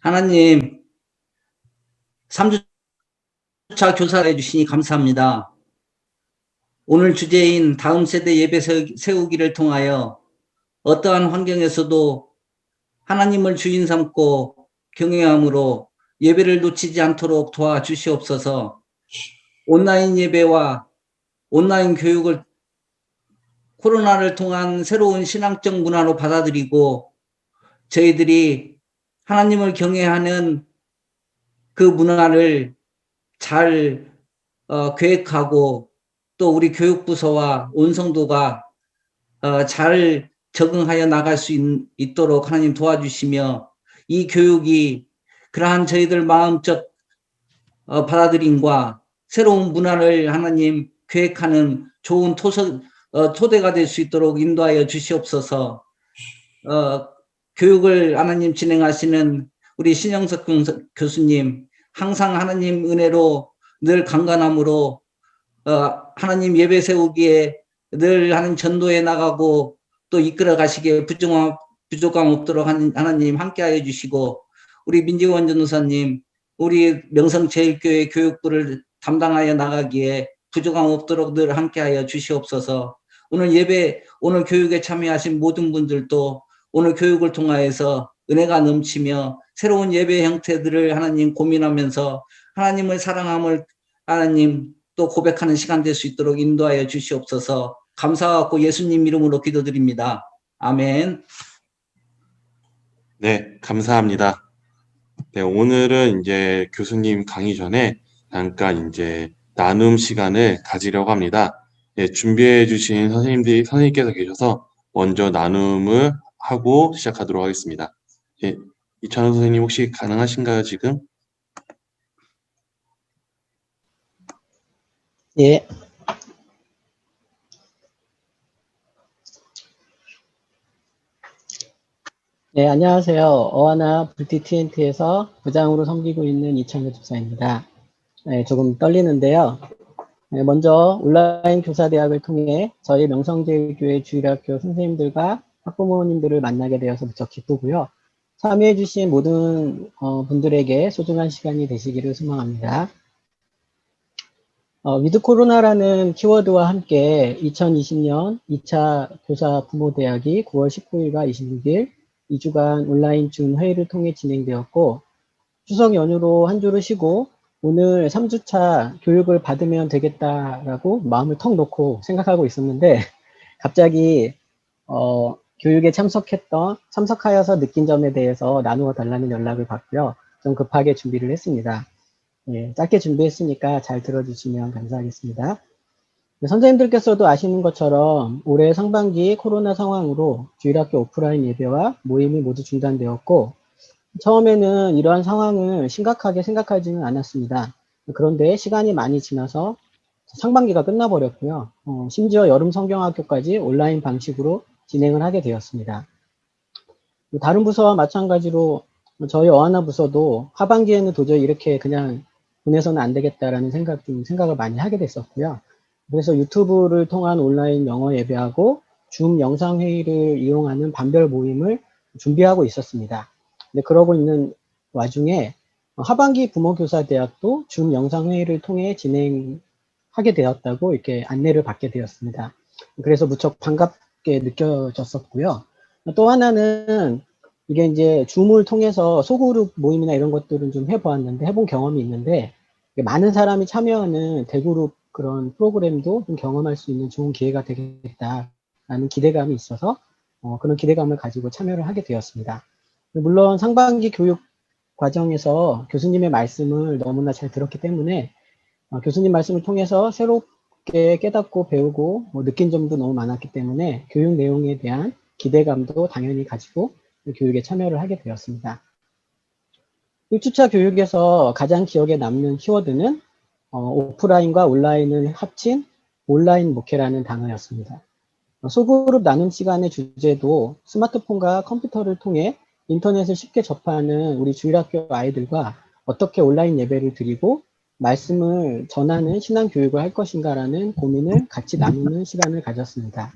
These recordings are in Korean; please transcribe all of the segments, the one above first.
하나님, 3주차 교사해 주시니 감사합니다. 오늘 주제인 다음 세대 예배 세우기를 통하여 어떠한 환경에서도 하나님을 주인 삼고 경외함으로 예배를 놓치지 않도록 도와주시옵소서. 온라인 예배와 온라인 교육을 코로나를 통한 새로운 신앙적 문화로 받아들이고 저희들이 하나님을 경외하는 그 문화를 잘 계획하고 또 우리 교육부서와 온 성도가 잘 적응하여 나갈 수 있도록 하나님 도와주시며 이 교육이 그러한 저희들 마음적 받아들임과 새로운 문화를 하나님 계획하는 좋은 토대가 될 수 있도록 인도하여 주시옵소서. 교육을 하나님 진행하시는 우리 신영석 교수님 항상 하나님 은혜로 늘 강건함으로 하나님 예배 세우기에 늘 하는 전도에 나가고 또 이끌어 가시기에 부족함 없도록 하나님 함께하여 주시고 우리 민지원 전도사님 우리 명성제일교회 교육부를 담당하여 나가기에 부족함 없도록 늘 함께하여 주시옵소서. 오늘 교육에 참여하신 모든 분들도 오늘 교육을 통하여서 은혜가 넘치며 새로운 예배 형태들을 하나님 고민하면서 하나님을 사랑함을 하나님 또 고백하는 시간 될 수 있도록 인도하여 주시옵소서. 감사하고 예수님 이름으로 기도드립니다. 아멘. 네, 감사합니다. 네, 오늘은 이제 교수님 강의 전에 잠깐 이제 나눔 시간을 가지려고 합니다. 네, 준비해 주신 선생님께서 계셔서 먼저 나눔을 하고 시작하도록 하겠습니다. 예, 이찬호 선생님 혹시 가능하신가요, 지금? 예. 네, 안녕하세요. 어하나 불티 TNT에서 부장으로 섬기고 있는 이창규 집사입니다. 네, 조금 떨리는데요. 네, 먼저 온라인 교사대학을 통해 저희 명성제일교회 주일학교 선생님들과 학부모님들을 만나게 되어서 무척 기쁘고요. 참여해주신 모든 분들에게 소중한 시간이 되시기를 소망합니다. 위드 코로나라는 키워드와 함께 2020년 2차 교사 부모대학이 9월 19일과 26일 2주간 온라인 줌 회의를 통해 진행되었고 추석 연휴로 한 주를 쉬고 오늘 3주차 교육을 받으면 되겠다라고 마음을 턱 놓고 생각하고 있었는데 갑자기 교육에 참석하여서 느낀 점에 대해서 나누어 달라는 연락을 받고요. 좀 급하게 준비를 했습니다. 예, 짧게 준비했으니까 잘 들어주시면 감사하겠습니다. 선생님들께서도 아시는 것처럼 올해 상반기 코로나 상황으로 주일학교 오프라인 예배와 모임이 모두 중단되었고 처음에는 이러한 상황을 심각하게 생각하지는 않았습니다. 그런데 시간이 많이 지나서 상반기가 끝나버렸고요. 심지어 여름 성경학교까지 온라인 방식으로 진행을 하게 되었습니다. 다른 부서와 마찬가지로 저희 어하나 부서도 하반기에는 도저히 이렇게 그냥 보내서는 안 되겠다라는 생각을 많이 하게 됐었고요. 그래서 유튜브를 통한 온라인 영어 예배하고 줌 영상 회의를 이용하는 반별 모임을 준비하고 있었습니다. 근데 그러고 있는 와중에 하반기 부모교사대학도 줌 영상 회의를 통해 진행하게 되었다고 이렇게 안내를 받게 되었습니다. 그래서 무척 반갑게 느껴졌었고요. 또 하나는 이게 이제 줌을 통해서 소그룹 모임이나 이런 것들은 좀 해본 경험이 있는데 많은 사람이 참여하는 대그룹 그런 프로그램도 좀 경험할 수 있는 좋은 기회가 되겠다라는 기대감이 있어서 그런 기대감을 가지고 참여를 하게 되었습니다. 물론 상반기 교육 과정에서 교수님의 말씀을 너무나 잘 들었기 때문에 교수님 말씀을 통해서 새롭게 깨닫고 배우고 느낀 점도 너무 많았기 때문에 교육 내용에 대한 기대감도 당연히 가지고 교육에 참여를 하게 되었습니다. 1주차 교육에서 가장 기억에 남는 키워드는 오프라인과 온라인을 합친 온라인 목회라는 단어였습니다. 소그룹 나눔 시간의 주제도 스마트폰과 컴퓨터를 통해 인터넷을 쉽게 접하는 우리 주일학교 아이들과 어떻게 온라인 예배를 드리고 말씀을 전하는 신앙 교육을 할 것인가라는 고민을 같이 나누는 시간을 가졌습니다.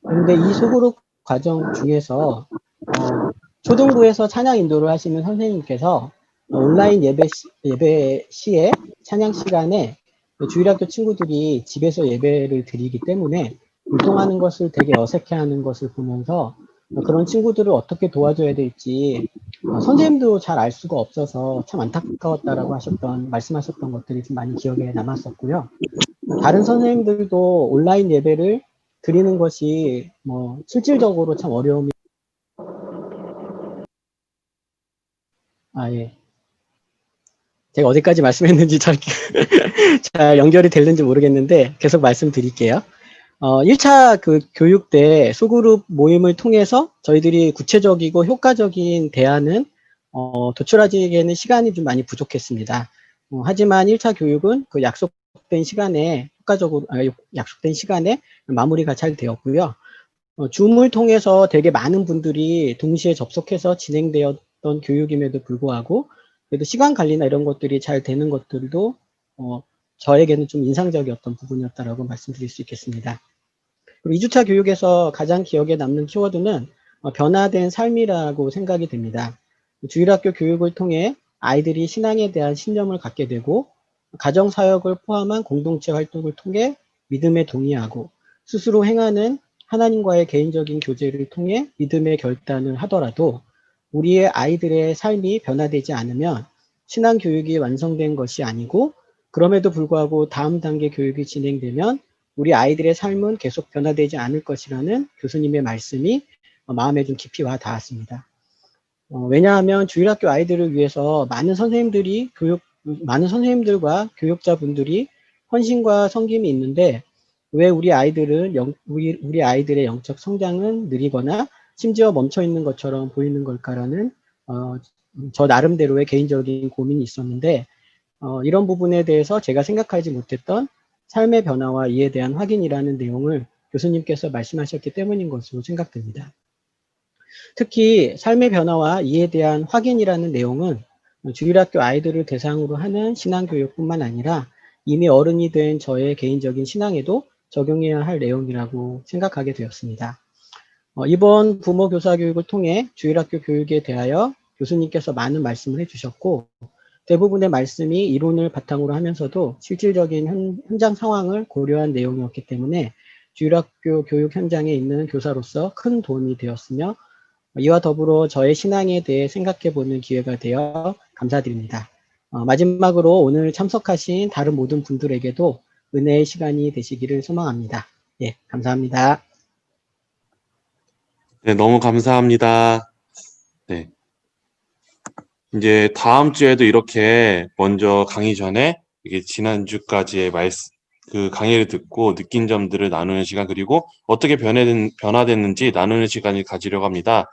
그런데 이 소그룹 과정 중에서 초등부에서 찬양 인도를 하시는 선생님께서 온라인 예배 시에 찬양 시간에 주일학교 친구들이 집에서 예배를 드리기 때문에 불통하는 것을 되게 어색해하는 것을 보면서 그런 친구들을 어떻게 도와줘야 될지 선생님도 잘 알 수가 없어서 참 안타까웠다라고 말씀하셨던 것들이 좀 많이 기억에 남았었고요. 다른 선생님들도 온라인 예배를 드리는 것이 실질적으로 참 어려움이 예. 제가 어디까지 말씀했는지 잘 연결이 됐는지 모르겠는데 계속 말씀드릴게요. 1차 그 교육 때 소그룹 모임을 통해서 저희들이 구체적이고 효과적인 대안은 도출하기에는 시간이 좀 많이 부족했습니다. 하지만 1차 교육은 그 약속된 시간에 마무리가 잘 되었고요. 줌을 통해서 되게 많은 분들이 동시에 접속해서 진행되었던 교육임에도 불구하고 그래도 시간 관리나 이런 것들이 잘 되는 것들도 저에게는 좀 인상적이었던 부분이었다라고 말씀드릴 수 있겠습니다. 그리고 2주차 교육에서 가장 기억에 남는 키워드는 변화된 삶이라고 생각이 됩니다. 주일학교 교육을 통해 아이들이 신앙에 대한 신념을 갖게 되고 가정사역을 포함한 공동체 활동을 통해 믿음에 동의하고 스스로 행하는 하나님과의 개인적인 교제를 통해 믿음의 결단을 하더라도 우리의 아이들의 삶이 변화되지 않으면 신앙 교육이 완성된 것이 아니고 그럼에도 불구하고 다음 단계 교육이 진행되면 우리 아이들의 삶은 계속 변화되지 않을 것이라는 교수님의 말씀이 마음에 좀 깊이 와 닿았습니다. 왜냐하면 주일학교 아이들을 위해서 많은 선생님들과 교육자분들이 헌신과 섬김이 있는데 왜 우리 아이들의 영적 성장은 느리거나 심지어 멈춰 있는 것처럼 보이는 걸까라는 저 나름대로의 개인적인 고민이 있었는데 이런 부분에 대해서 제가 생각하지 못했던 삶의 변화와 이에 대한 확인이라는 내용을 교수님께서 말씀하셨기 때문인 것으로 생각됩니다. 특히 삶의 변화와 이에 대한 확인이라는 내용은 주일학교 아이들을 대상으로 하는 신앙교육뿐만 아니라 이미 어른이 된 저의 개인적인 신앙에도 적용해야 할 내용이라고 생각하게 되었습니다. 이번 부모 교사 교육을 통해 주일학교 교육에 대하여 교수님께서 많은 말씀을 해주셨고 대부분의 말씀이 이론을 바탕으로 하면서도 실질적인 현장 상황을 고려한 내용이었기 때문에 주일학교 교육 현장에 있는 교사로서 큰 도움이 되었으며 이와 더불어 저의 신앙에 대해 생각해보는 기회가 되어 감사드립니다. 마지막으로 오늘 참석하신 다른 모든 분들에게도 은혜의 시간이 되시기를 소망합니다. 예, 감사합니다. 네, 너무 감사합니다. 네. 이제 다음 주에도 이렇게 먼저 강의 전에 이게 지난주까지의 그 강의를 듣고 느낀 점들을 나누는 시간 그리고 어떻게 변화됐는지 나누는 시간을 가지려고 합니다.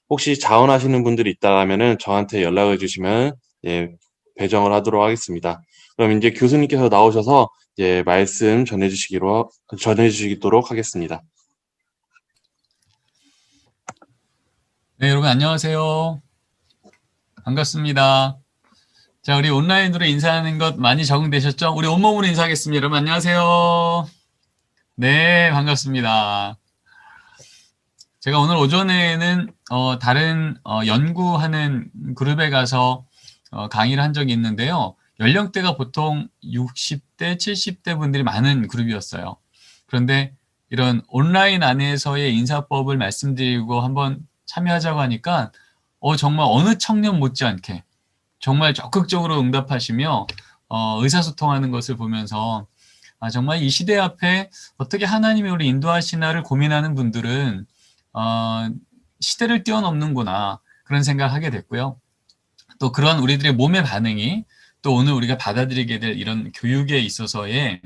혹시 자원하시는 분들이 있다면은 저한테 연락을 주시면 예, 배정을 하도록 하겠습니다. 그럼 이제 교수님께서 나오셔서 이제 말씀 전해주시도록 하겠습니다. 네, 여러분 안녕하세요. 반갑습니다. 자, 우리 온라인으로 인사하는 것 많이 적응되셨죠? 우리 온몸으로 인사하겠습니다. 여러분 안녕하세요. 네, 반갑습니다. 제가 오늘 오전에는 다른 연구하는 그룹에 가서 강의를 한 적이 있는데요. 연령대가 보통 60대, 70대 분들이 많은 그룹이었어요. 그런데 이런 온라인 안에서의 인사법을 말씀드리고 한번 참여하자고 하니까 정말 어느 청년 못지않게 정말 적극적으로 응답하시며 의사소통하는 것을 보면서 정말 이 시대 앞에 어떻게 하나님이 우리 인도하시나를 고민하는 분들은 시대를 뛰어넘는구나 그런 생각을 하게 됐고요. 또 그런 우리들의 몸의 반응이 또 오늘 우리가 받아들이게 될 이런 교육에 있어서의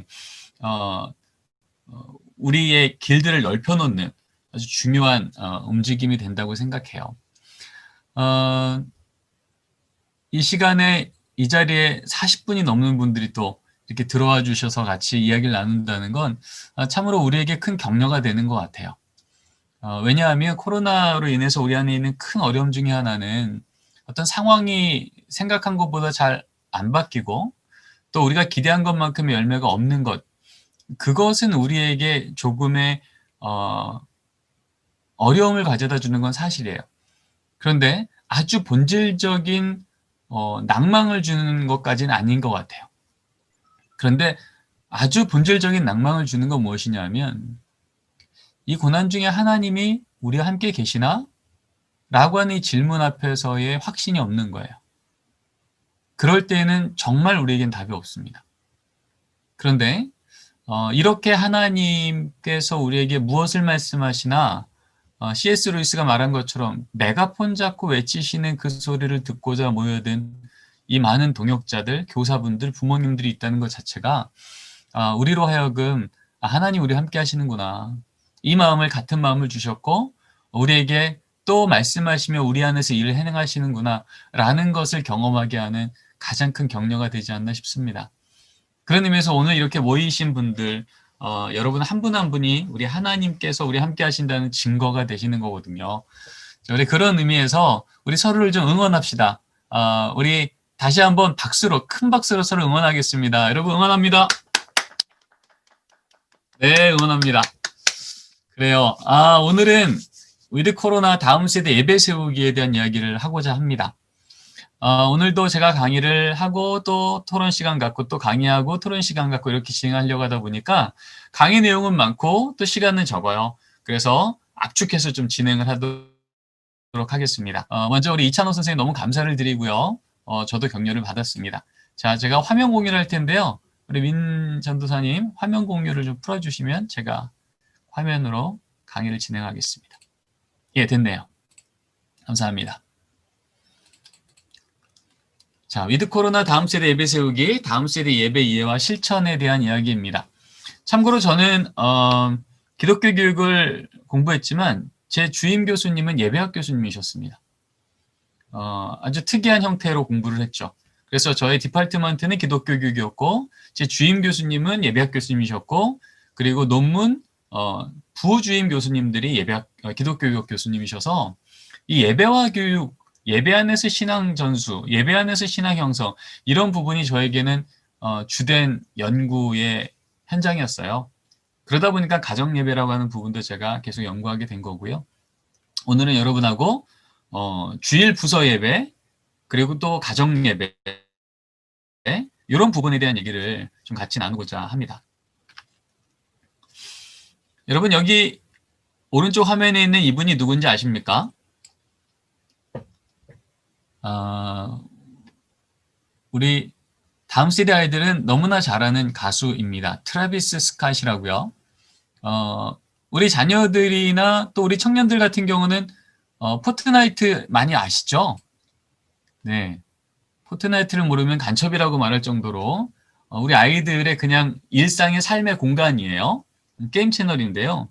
우리의 길들을 넓혀놓는 아주 중요한 움직임이 된다고 생각해요. 이 시간에 이 자리에 40분이 넘는 분들이 또 이렇게 들어와 주셔서 같이 이야기를 나눈다는 건 참으로 우리에게 큰 격려가 되는 것 같아요. 왜냐하면 코로나로 인해서 우리 안에 있는 큰 어려움 중에 하나는 어떤 상황이 생각한 것보다 잘 안 바뀌고 또 우리가 기대한 것만큼의 열매가 없는 것, 그것은 우리에게 조금의 어려움을 가져다 주는 건 사실이에요. 그런데 아주 본질적인 낭망을 주는 것까지는 아닌 것 같아요. 그런데 아주 본질적인 낭망을 주는 건 무엇이냐면 이 고난 중에 하나님이 우리와 함께 계시나? 라고 하는 이 질문 앞에서의 확신이 없는 거예요. 그럴 때는 정말 우리에겐 답이 없습니다. 그런데 이렇게 하나님께서 우리에게 무엇을 말씀하시나 C.S. 루이스가 말한 것처럼 메가폰 잡고 외치시는 그 소리를 듣고자 모여든 이 많은 동역자들, 교사분들, 부모님들이 있다는 것 자체가 우리로 하여금 하나님 우리 함께 하시는구나. 이 마음을 같은 마음을 주셨고 우리에게 또 말씀하시며 우리 안에서 일을 해내가시는구나 라는 것을 경험하게 하는 가장 큰 격려가 되지 않나 싶습니다. 그런 의미에서 오늘 이렇게 모이신 분들 여러분 한 분 한 분이 우리 하나님께서 우리 함께 하신다는 증거가 되시는 거거든요. 우리 그런 의미에서 우리 서로를 좀 응원합시다. 우리 다시 한번 박수로 큰 박수로 서로 응원하겠습니다. 여러분 응원합니다. 네, 응원합니다. 그래요. 오늘은 위드 코로나 다음 세대 예배 세우기에 대한 이야기를 하고자 합니다. 오늘도 제가 강의를 하고 또 토론 시간 갖고 또 강의하고 토론 시간 갖고 이렇게 진행하려고 하다 보니까 강의 내용은 많고 또 시간은 적어요. 그래서 압축해서 좀 진행을 하도록 하겠습니다. 먼저 우리 이찬호 선생님 너무 감사를 드리고요. 저도 격려를 받았습니다. 자, 제가 화면 공유를 할 텐데요. 우리 민 전도사님 화면 공유를 좀 풀어주시면 제가 화면으로 강의를 진행하겠습니다. 예, 됐네요. 감사합니다. 자, 위드 코로나 다음 세대 예배 세우기, 다음 세대 예배 이해와 실천에 대한 이야기입니다. 참고로 저는 기독교 교육을 공부했지만 제 주임 교수님은 예배학 교수님이셨습니다. 아주 특이한 형태로 공부를 했죠. 그래서 저의 디파트먼트는 기독교 교육이었고 제 주임 교수님은 예배학 교수님이셨고 그리고 논문 부주임 교수님들이 기독교 교육 교수님이셔서 이 예배와 교육, 예배 안에서 신앙 전수, 예배 안에서 신앙 형성 이런 부분이 저에게는 주된 연구의 현장이었어요. 그러다 보니까 가정 예배라고 하는 부분도 제가 계속 연구하게 된 거고요. 오늘은 여러분하고 주일 부서 예배 그리고 또 가정 예배 이런 부분에 대한 얘기를 좀 같이 나누고자 합니다. 여러분 여기 오른쪽 화면에 있는 이분이 누군지 아십니까? 우리 다음 세대 아이들은 너무나 잘 아는 가수입니다. 트래비스 스캇이라고요. 우리 자녀들이나 또 우리 청년들 같은 경우는 포트나이트 많이 아시죠? 네, 포트나이트를 모르면 간첩이라고 말할 정도로 우리 아이들의 그냥 일상의 삶의 공간이에요. 게임 채널인데요.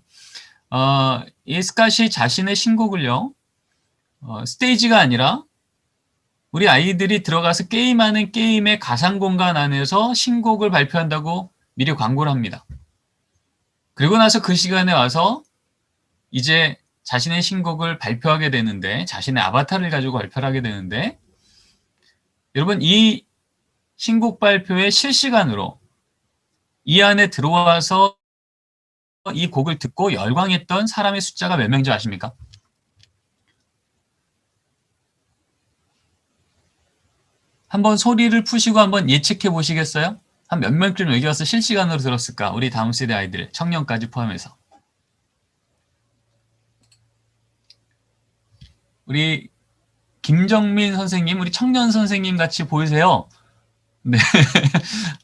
이 스캇이 자신의 신곡을요, 스테이지가 아니라 우리 아이들이 들어가서 게임하는 게임의 가상 공간 안에서 신곡을 발표한다고 미리 광고를 합니다. 그리고 나서 그 시간에 와서 이제 자신의 신곡을 발표하게 되는데, 자신의 아바타를 가지고 발표를 하게 되는데, 여러분 이 신곡 발표에 실시간으로 이 안에 들어와서 이 곡을 듣고 열광했던 사람의 숫자가 몇 명인 줄 아십니까? 한번 소리를 푸시고 한번 예측해 보시겠어요? 한 몇 명쯤 여기 와서 실시간으로 들었을까? 우리 다음 세대 아이들, 청년까지 포함해서. 우리 김정민 선생님, 우리 청년 선생님 같이 보이세요? 네.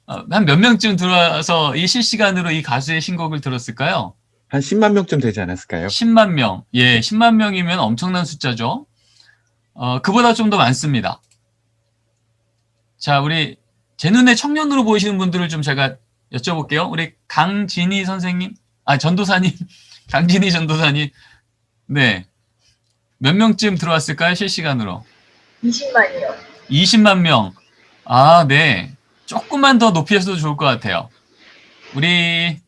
한 몇 명쯤 들어와서 이 실시간으로 이 가수의 신곡을 들었을까요? 한 10만 명쯤 되지 않았을까요? 10만 명. 예, 10만 명이면 엄청난 숫자죠. 그보다 좀 더 많습니다. 자, 우리 제 눈에 청년으로 보이시는 분들을 좀 제가 여쭤볼게요. 우리 강진희 선생님, 전도사님, 강진희 전도사님. 네. 몇 명쯤 들어왔을까요? 실시간으로. 20만이요. 20만 명. 네. 조금만 더 높이셔도 좋을 것 같아요. 우리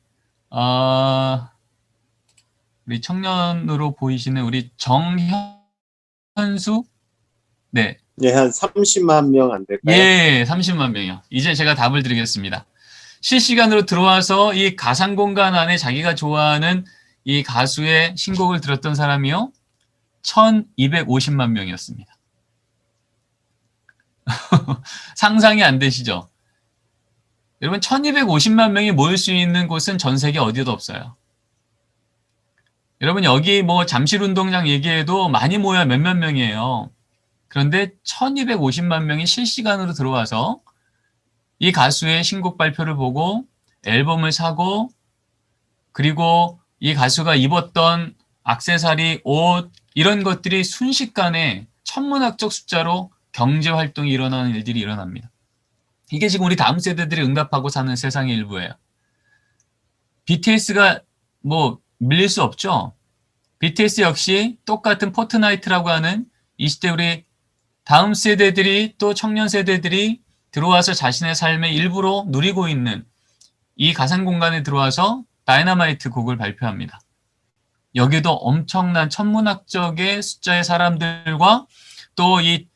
청년으로 보이시는 우리 정현수? 네. 예, 한 30만 명 안 될까요? 예, 30만 명이요. 이제 제가 답을 드리겠습니다. 실시간으로 들어와서 이 가상 공간 안에 자기가 좋아하는 이 가수의 신곡을 들었던 사람이요. 1250만 명이었습니다. 상상이 안 되시죠? 여러분 1250만 명이 모일 수 있는 곳은 전 세계 어디도 없어요. 여러분 여기 뭐 잠실운동장 얘기해도 많이 모여야 몇몇 명이에요. 그런데 1250만 명이 실시간으로 들어와서 이 가수의 신곡 발표를 보고 앨범을 사고 그리고 이 가수가 입었던 액세서리, 옷 이런 것들이 순식간에 천문학적 숫자로 경제활동이 일어나는 일들이 일어납니다. 이게 지금 우리 다음 세대들이 응답하고 사는 세상의 일부예요. BTS가 뭐 밀릴 수 없죠. BTS 역시 똑같은 포트나이트라고 하는 이 시대 우리 다음 세대들이 또 청년 세대들이 들어와서 자신의 삶의 일부로 누리고 있는 이 가상 공간에 들어와서 다이너마이트 곡을 발표합니다. 여기도 엄청난 천문학적의 숫자의 사람들과 또 이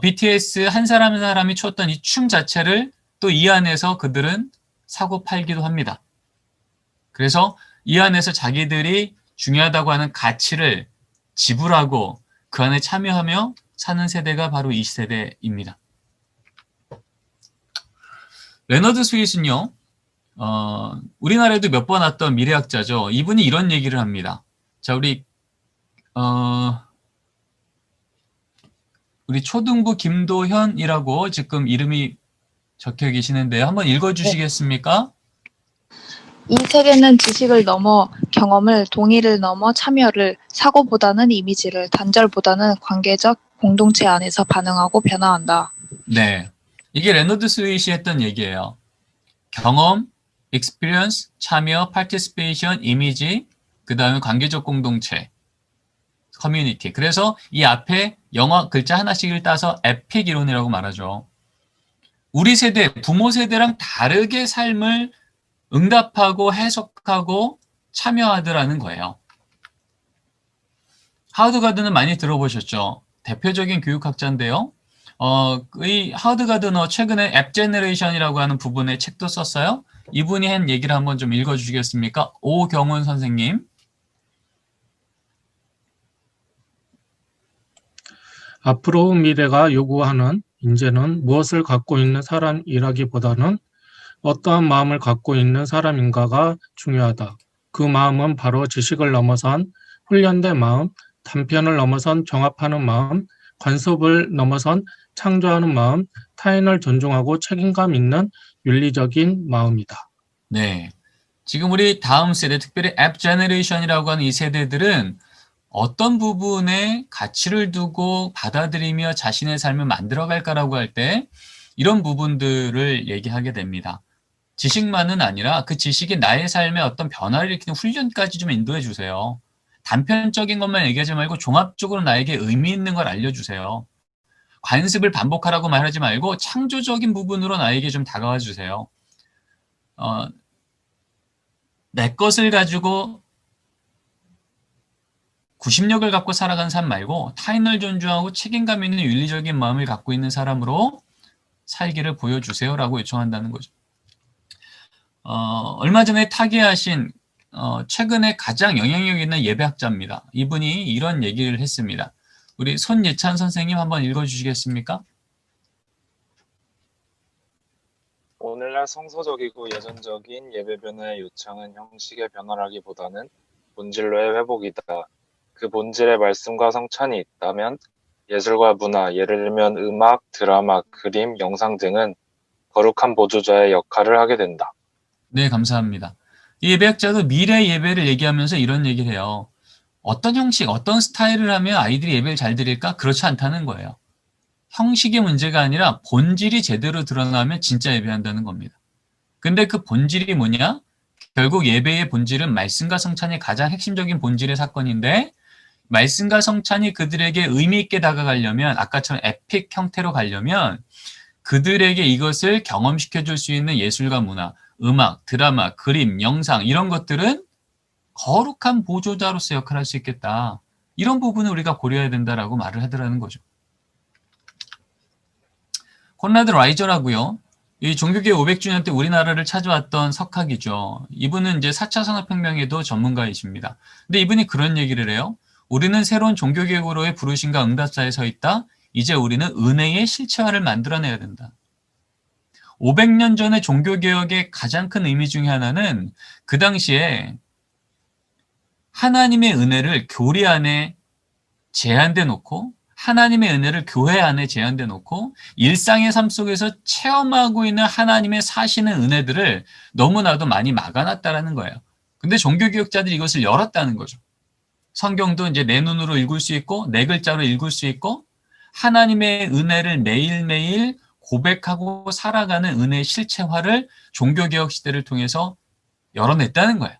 BTS 한 사람 한 사람이 췄던 이 춤 자체를 또 이 안에서 그들은 사고 팔기도 합니다. 그래서 이 안에서 자기들이 중요하다고 하는 가치를 지불하고 그 안에 참여하며 사는 세대가 바로 이 세대입니다. 레너드 스윗은요, 우리나라에도 몇 번 왔던 미래학자죠. 이분이 이런 얘기를 합니다. 자, 우리 초등부 김도현이라고 지금 이름이 적혀 계시는데 한번 읽어주시겠습니까? 이 세계는 지식을 넘어 경험을, 동의를 넘어 참여를, 사고보다는 이미지를, 단절보다는 관계적 공동체 안에서 반응하고 변화한다. 네, 이게 레너드 스윗이 했던 얘기예요. 경험, experience, 참여, participation, 이미지, 그 다음에 관계적 공동체, 커뮤니티. 그래서 이 앞에 영어 글자 하나씩을 따서 에픽 이론이라고 말하죠. 우리 세대, 부모 세대랑 다르게 삶을 응답하고 해석하고 참여하더라는 거예요. 하워드 가드너 많이 들어보셨죠? 대표적인 교육학자인데요. 이 하워드 가드너 최근에 앱 제너레이션이라고 하는 부분의 책도 썼어요. 이분이 한 얘기를 한번 좀 읽어주시겠습니까? 오경훈 선생님. 앞으로 미래가 요구하는 인재는 무엇을 갖고 있는 사람이라기보다는 어떠한 마음을 갖고 있는 사람인가가 중요하다. 그 마음은 바로 지식을 넘어선 훈련된 마음, 단편을 넘어선 종합하는 마음, 관습을 넘어선 창조하는 마음, 타인을 존중하고 책임감 있는 윤리적인 마음이다. 네. 지금 우리 다음 세대, 특별히 앱 제너레이션이라고 하는 이 세대들은 어떤 부분에 가치를 두고 받아들이며 자신의 삶을 만들어갈까라고 할 때 이런 부분들을 얘기하게 됩니다. 지식만은 아니라 그 지식이 나의 삶에 어떤 변화를 일으키는 훈련까지 좀 인도해 주세요. 단편적인 것만 얘기하지 말고 종합적으로 나에게 의미 있는 걸 알려주세요. 관습을 반복하라고 말하지 말고 창조적인 부분으로 나에게 좀 다가와 주세요. 내 것을 가지고 구심력을 갖고 살아가는 삶 말고 타인을 존중하고 책임감 있는 윤리적인 마음을 갖고 있는 사람으로 살기를 보여주세요라고 요청한다는 거죠. 얼마 전에 타계하신 최근에 가장 영향력 있는 예배학자입니다. 이분이 이런 얘기를 했습니다. 우리 손예찬 선생님 한번 읽어주시겠습니까? 오늘날 성서적이고 예전적인 예배 변화의 요청은 형식의 변화라기보다는 본질로의 회복이다. 그 본질의 말씀과 성찬이 있다면 예술과 문화, 예를 들면 음악, 드라마, 그림, 영상 등은 거룩한 보조자의 역할을 하게 된다. 네, 감사합니다. 이 예배학자도 미래 예배를 얘기하면서 이런 얘기를 해요. 어떤 형식, 어떤 스타일을 하면 아이들이 예배를 잘 드릴까? 그렇지 않다는 거예요. 형식의 문제가 아니라 본질이 제대로 드러나면 진짜 예배한다는 겁니다. 근데 그 본질이 뭐냐? 결국 예배의 본질은 말씀과 성찬이 가장 핵심적인 본질의 사건인데 말씀과 성찬이 그들에게 의미 있게 다가가려면 아까처럼 에픽 형태로 가려면 그들에게 이것을 경험시켜 줄 수 있는 예술과 문화, 음악, 드라마, 그림, 영상 이런 것들은 거룩한 보조자로서 역할을 할 수 있겠다. 이런 부분을 우리가 고려해야 된다라고 말을 하더라는 거죠. 콘라드 라이저라고요. 이 종교개혁 500주년 때 우리나라를 찾아왔던 석학이죠. 이분은 이제 4차 산업혁명에도 전문가이십니다. 근데 이분이 그런 얘기를 해요. 우리는 새로운 종교개혁으로의 부르심과 응답자에 서 있다. 이제 우리는 은혜의 실체화를 만들어내야 된다. 500년 전의 종교개혁의 가장 큰 의미 중에 하나는 그 당시에 하나님의 은혜를 교리 안에 제한돼 놓고 하나님의 은혜를 교회 안에 제한돼 놓고 일상의 삶 속에서 체험하고 있는 하나님의 사시는 은혜들을 너무나도 많이 막아놨다라는 거예요. 근데 종교개혁자들이 이것을 열었다는 거죠. 성경도 이제 내 눈으로 읽을 수 있고 내 글자로 읽을 수 있고 하나님의 은혜를 매일매일 고백하고 살아가는 은혜의 실체화를 종교개혁 시대를 통해서 열어냈다는 거예요.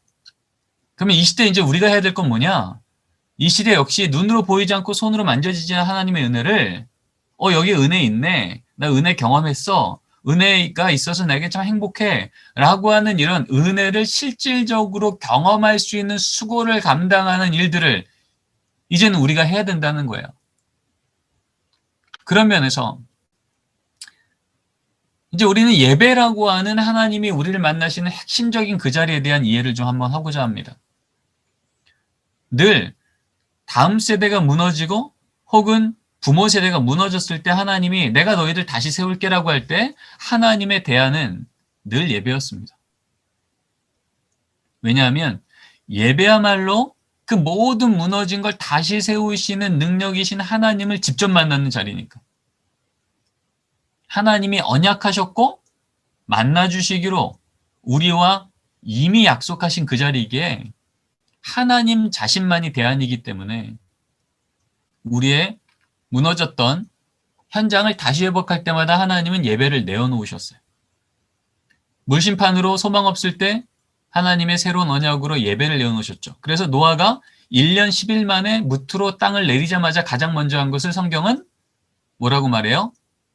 그러면 이 시대에 이제 우리가 해야 될 건 뭐냐? 이 시대 역시 눈으로 보이지 않고 손으로 만져지지 않는 하나님의 은혜를 여기 은혜 있네. 나 은혜 경험했어. 은혜가 있어서 내게 참 행복해. 라고 하는 이런 은혜를 실질적으로 경험할 수 있는 수고를 감당하는 일들을 이제는 우리가 해야 된다는 거예요. 그런 면에서 이제 우리는 예배라고 하는 하나님이 우리를 만나시는 핵심적인 그 자리에 대한 이해를 좀 한번 하고자 합니다. 늘 다음 세대가 무너지고 혹은 부모 세대가 무너졌을 때 하나님이 내가 너희들 다시 세울게라고 할 때 하나님의 대안은 늘 예배였습니다. 왜냐하면 예배야말로 그 모든 무너진 걸 다시 세우시는 능력이신 하나님을 직접 만나는 자리니까. 하나님이 언약하셨고 만나주시기로 우리와 이미 약속하신 그 자리이기에 하나님 자신만이 대안이기 때문에 우리의 무너졌던 현장을 다시 회복할 때마다 하나님은 예배를 내어놓으셨어요. 물심판으로 소망 없을 때 하나님의 새로운 언약으로 예배를 내어놓으셨죠. 그래서 노아가 1년 10일 만에 무트로 땅을 내리자마자 가장 먼저 한 것을 성경은 뭐라고 말해요?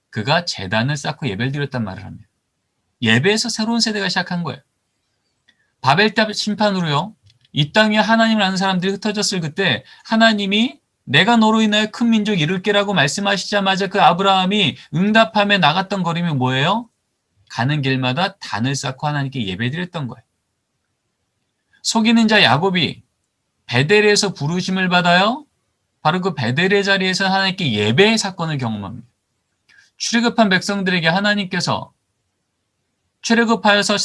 그가 제단을 쌓고 예배를 드렸단 말을 합니다. 예배에서 새로운 세대가 시작한 거예요. 바벨탑 심판으로요. 이 땅 위에 하나님을 아는 사람들이 흩어졌을 그때 하나님이 내가 너로 인하여 큰 민족 이룰게라고 말씀하시자마자 그 아브라함이 응답하며 나갔던 걸음이 뭐예요? 가는 길마다 단을 쌓고 하나님께 예배드렸던 거예요. 속이는 자 야곱이 베델에서 부르심을 받아요. 바로 그 베델의 자리에서 하나님께 예배의 사건을 경험합니다. 출애굽한 백성들에게 하나님께서 출애굽하여서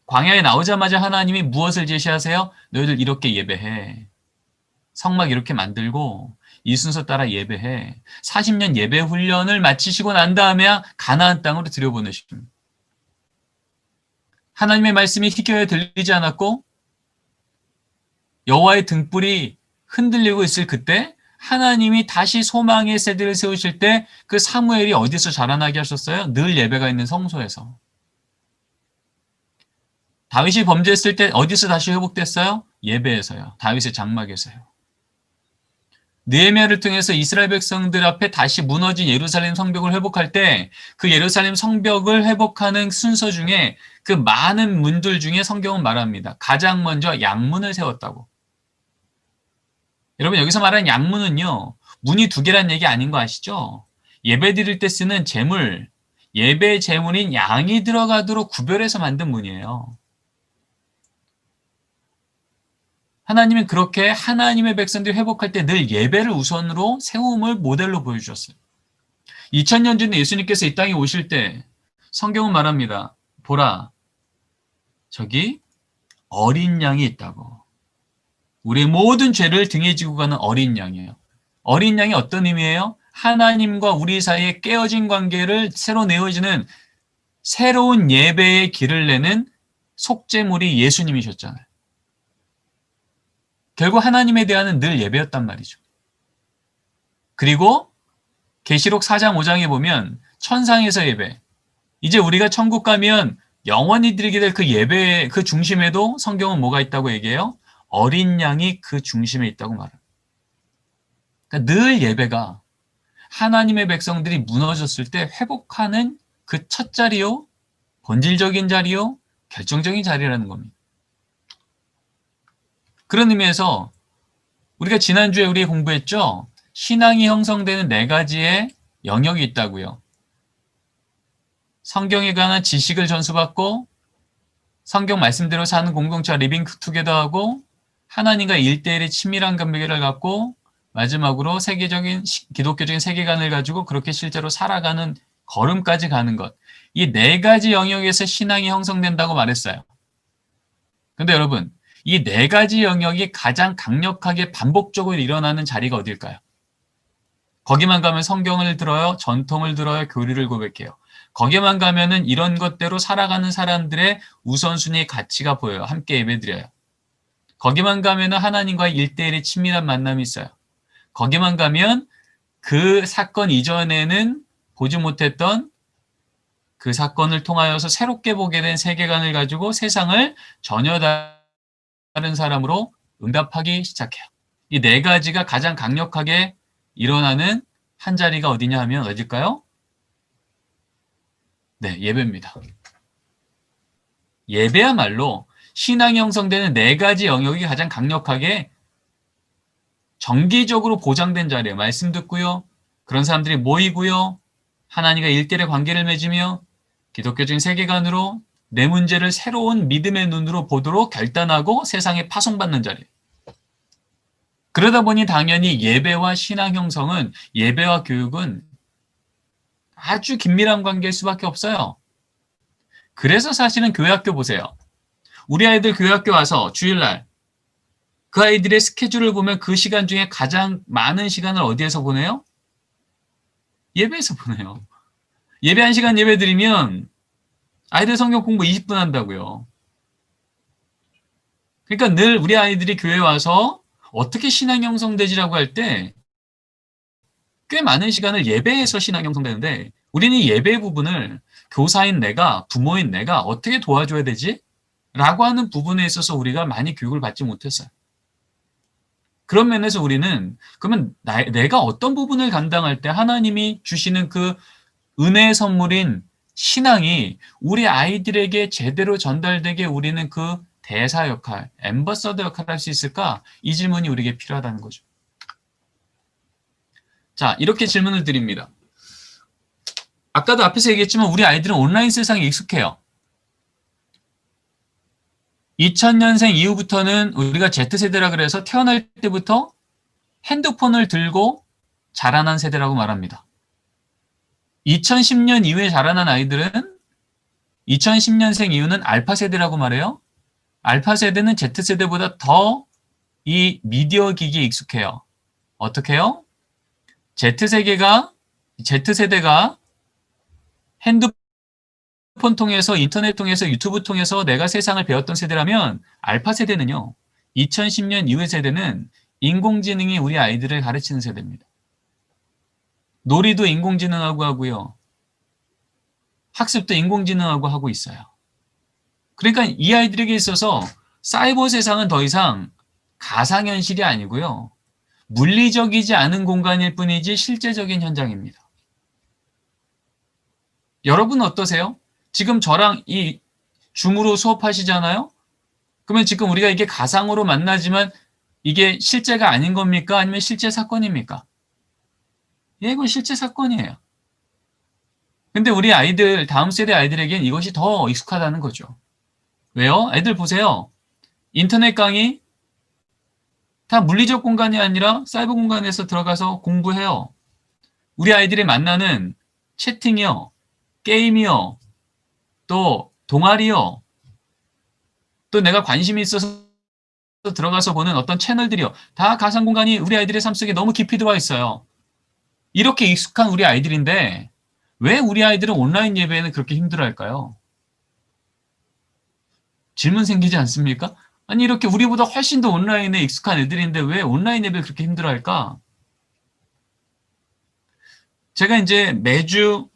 광야에 나오자마자 하나님이 무엇을 제시하세요? 너희들 이렇게 예배해. 성막 이렇게 만들고 이 순서 따라 예배해. 40년 예배 훈련을 마치시고 난 다음에야 가나안 땅으로 들여보내십니다. 하나님의 말씀이 희겨에 들리지 않았고 여호와의 등불이 흔들리고 있을 그때 하나님이 다시 소망의 세대를 세우실 때 그 사무엘이 어디서 자라나게 하셨어요? 늘 예배가 있는 성소에서. 다윗이 범죄했을 때 어디서 다시 회복됐어요? 예배에서요. 다윗의 장막에서요. 느헤미야를 통해서 이스라엘 백성들 앞에 다시 무너진 예루살렘 성벽을 회복할 때 그 예루살렘 성벽을 회복하는 순서 중에 그 많은 문들 중에 성경은 말합니다. 가장 먼저 양문을 세웠다고. 여러분 여기서 말하는 양문은요. 문이 두 개란 얘기 아닌 거 아시죠? 예배 드릴 때 쓰는 제물, 예배 제물인 양이 들어가도록 구별해서 만든 문이에요. 하나님은 그렇게 하나님의 백성들이 회복할 때 늘 예배를 우선으로 세움을 모델로 보여주셨어요. 2000년 전에 예수님께서 이 땅에 오실 때 성경은 말합니다. 보라, 저기 어린 양이 있다고. 우리의 모든 죄를 등에 지고 가는 어린 양이에요. 어린 양이 어떤 의미예요? 하나님과 우리 사이에 깨어진 관계를 새로 내어지는 새로운 예배의 길을 내는 속죄물이 예수님이셨잖아요. 결국 하나님에 대한은 늘 예배였단 말이죠. 그리고 계시록 4장 5장에 보면 천상에서 예배. 이제 우리가 천국 가면 영원히 드리게 될 그 예배의 그 중심에도 성경은 뭐가 있다고 얘기해요? 어린 양이 그 중심에 있다고 말합니다. 그러니까 늘 예배가 하나님의 백성들이 무너졌을 때 회복하는 그 첫 자리요, 본질적인 자리요, 결정적인 자리라는 겁니다. 그런 의미에서 우리가 지난주에 우리 공부했죠? 신앙이 형성되는 4가지의 영역이 있다고요. 성경에 관한 지식을 전수받고 성경 말씀대로 사는 공동체와 리빙 투게더하고 하나님과 1대1의 친밀한 관계를 갖고 마지막으로 기독교적인 세계관을 가지고 그렇게 실제로 살아가는 걸음까지 가는 것. 이 네 가지 영역에서 신앙이 형성된다고 말했어요. 근데 여러분, 이 네 가지 영역이 가장 강력하게 반복적으로 일어나는 자리가 어딜까요? 거기만 가면 성경을 들어요, 전통을 들어요, 교리를 고백해요. 거기만 가면은 이런 것대로 살아가는 사람들의 우선순위의 가치가 보여요. 함께 예배드려요. 거기만 가면은 하나님과의 1대1의 친밀한 만남이 있어요. 거기만 가면 그 사건 이전에는 보지 못했던 그 사건을 통하여서 새롭게 보게 된 세계관을 가지고 세상을 전혀 다른 사람으로 응답하기 시작해요. 이 네 가지가 가장 강력하게 일어나는 한 자리가 어디냐 하면 어딜까요? 네, 예배입니다. 예배야말로 신앙이 형성되는 네 가지 영역이 가장 강력하게 정기적으로 보장된 자리예요. 말씀 듣고요. 그런 사람들이 모이고요. 하나님과 일대일의 관계를 맺으며 기독교적인 세계관으로 내 문제를 새로운 믿음의 눈으로 보도록 결단하고 세상에 파송받는 자리예요. 그러다 보니 당연히 예배와 신앙 형성은, 예배와 교육은 아주 긴밀한 관계일 수밖에 없어요. 그래서 사실은 교회학교 보세요. 우리 아이들 교회학교 와서 주일날 그 아이들의 스케줄을 보면 그 시간 중에 가장 많은 시간을 어디에서 보내요? 예배에서 보내요. 예배 1시간 예배 드리면 아이들 성경 공부 20분 한다고요. 그러니까 늘 우리 아이들이 교회 와서 어떻게 신앙 형성되지라고 할 때 꽤 많은 시간을 예배에서 신앙 형성되는데, 우리는 이 예배 부분을 교사인 내가, 부모인 내가 어떻게 도와줘야 되지? 라고 하는 부분에 있어서 우리가 많이 교육을 받지 못했어요. 그런 면에서 우리는 그러면 내가 어떤 부분을 감당할 때 하나님이 주시는 그 은혜의 선물인 신앙이 우리 아이들에게 제대로 전달되게 우리는 그 대사 역할, 앰버서더 역할을 할 수 있을까? 이 질문이 우리에게 필요하다는 거죠. 자, 이렇게 질문을 드립니다. 아까도 앞에서 얘기했지만 우리 아이들은 온라인 세상에 익숙해요. 2000년생 이후부터는 우리가 Z세대라 그래서 태어날 때부터 핸드폰을 들고 자라난 세대라고 말합니다. 2010년 이후에 자라난 아이들은 2010년생 이후는 알파 세대라고 말해요. 알파 세대는 Z세대보다 더 이 미디어 기기에 익숙해요. 어떻게 해요? Z세대가 핸드폰 통해서, 인터넷 통해서, 유튜브 통해서 내가 세상을 배웠던 세대라면, 알파 세대는요, 2010년 이후의 세대는 인공지능이 우리 아이들을 가르치는 세대입니다. 놀이도 인공지능하고 하고요. 학습도 인공지능하고 하고 있어요. 그러니까 이 아이들에게 있어서 사이버 세상은 더 이상 가상현실이 아니고요. 물리적이지 않은 공간일 뿐이지 실제적인 현장입니다. 여러분 어떠세요? 지금 저랑 이 줌으로 수업하시잖아요? 그러면 지금 우리가 이게 가상으로 만나지만 이게 실제가 아닌 겁니까? 아니면 실제 사건입니까? 예, 이건 실제 사건이에요. 근데 우리 아이들, 다음 세대 아이들에겐 이것이 더 익숙하다는 거죠. 왜요? 애들 보세요. 인터넷 강의 다 물리적 공간이 아니라 사이버 공간에서 들어가서 공부해요. 우리 아이들이 만나는 채팅이요, 게임이요, 또 동아리요, 또 내가 관심이 있어서 들어가서 보는 어떤 채널들이요. 다 가상 공간이 우리 아이들의 삶 속에 너무 깊이 들어와 있어요. 이렇게 익숙한 우리 아이들인데 왜 우리 아이들은 온라인 예배에는 그렇게 힘들어할까요? 질문 생기지 않습니까? 아니 이렇게 우리보다 훨씬 더 온라인에 익숙한 애들인데 왜 온라인 예배를 그렇게 힘들어할까? 제가 이제 매주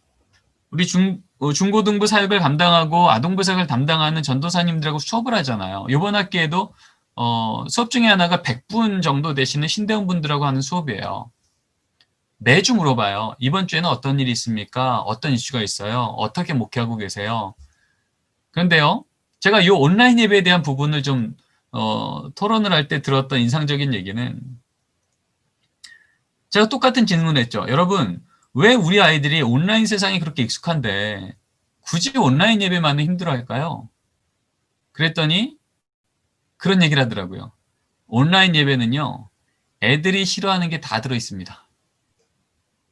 우리 중고등부 사역을 감당하고 아동부 사역을 담당하는 전도사님들하고 수업을 하잖아요. 이번 학기에도 수업 중에 하나가 100분 정도 되시는 신대원 분들하고 하는 수업이에요. 매주 물어봐요. 이번 주에는 어떤 일이 있습니까? 어떤 이슈가 있어요? 어떻게 목회하고 계세요? 그런데요, 제가 이 온라인 예배에 대한 부분을 좀 토론을 할 때 들었던 인상적인 얘기는, 제가 똑같은 질문을 했죠. 여러분, 왜 우리 아이들이 온라인 세상이 그렇게 익숙한데 굳이 온라인 예배만은 힘들어할까요? 그랬더니 그런 얘기를 하더라고요. 온라인 예배는요, 애들이 싫어하는 게 다 들어있습니다.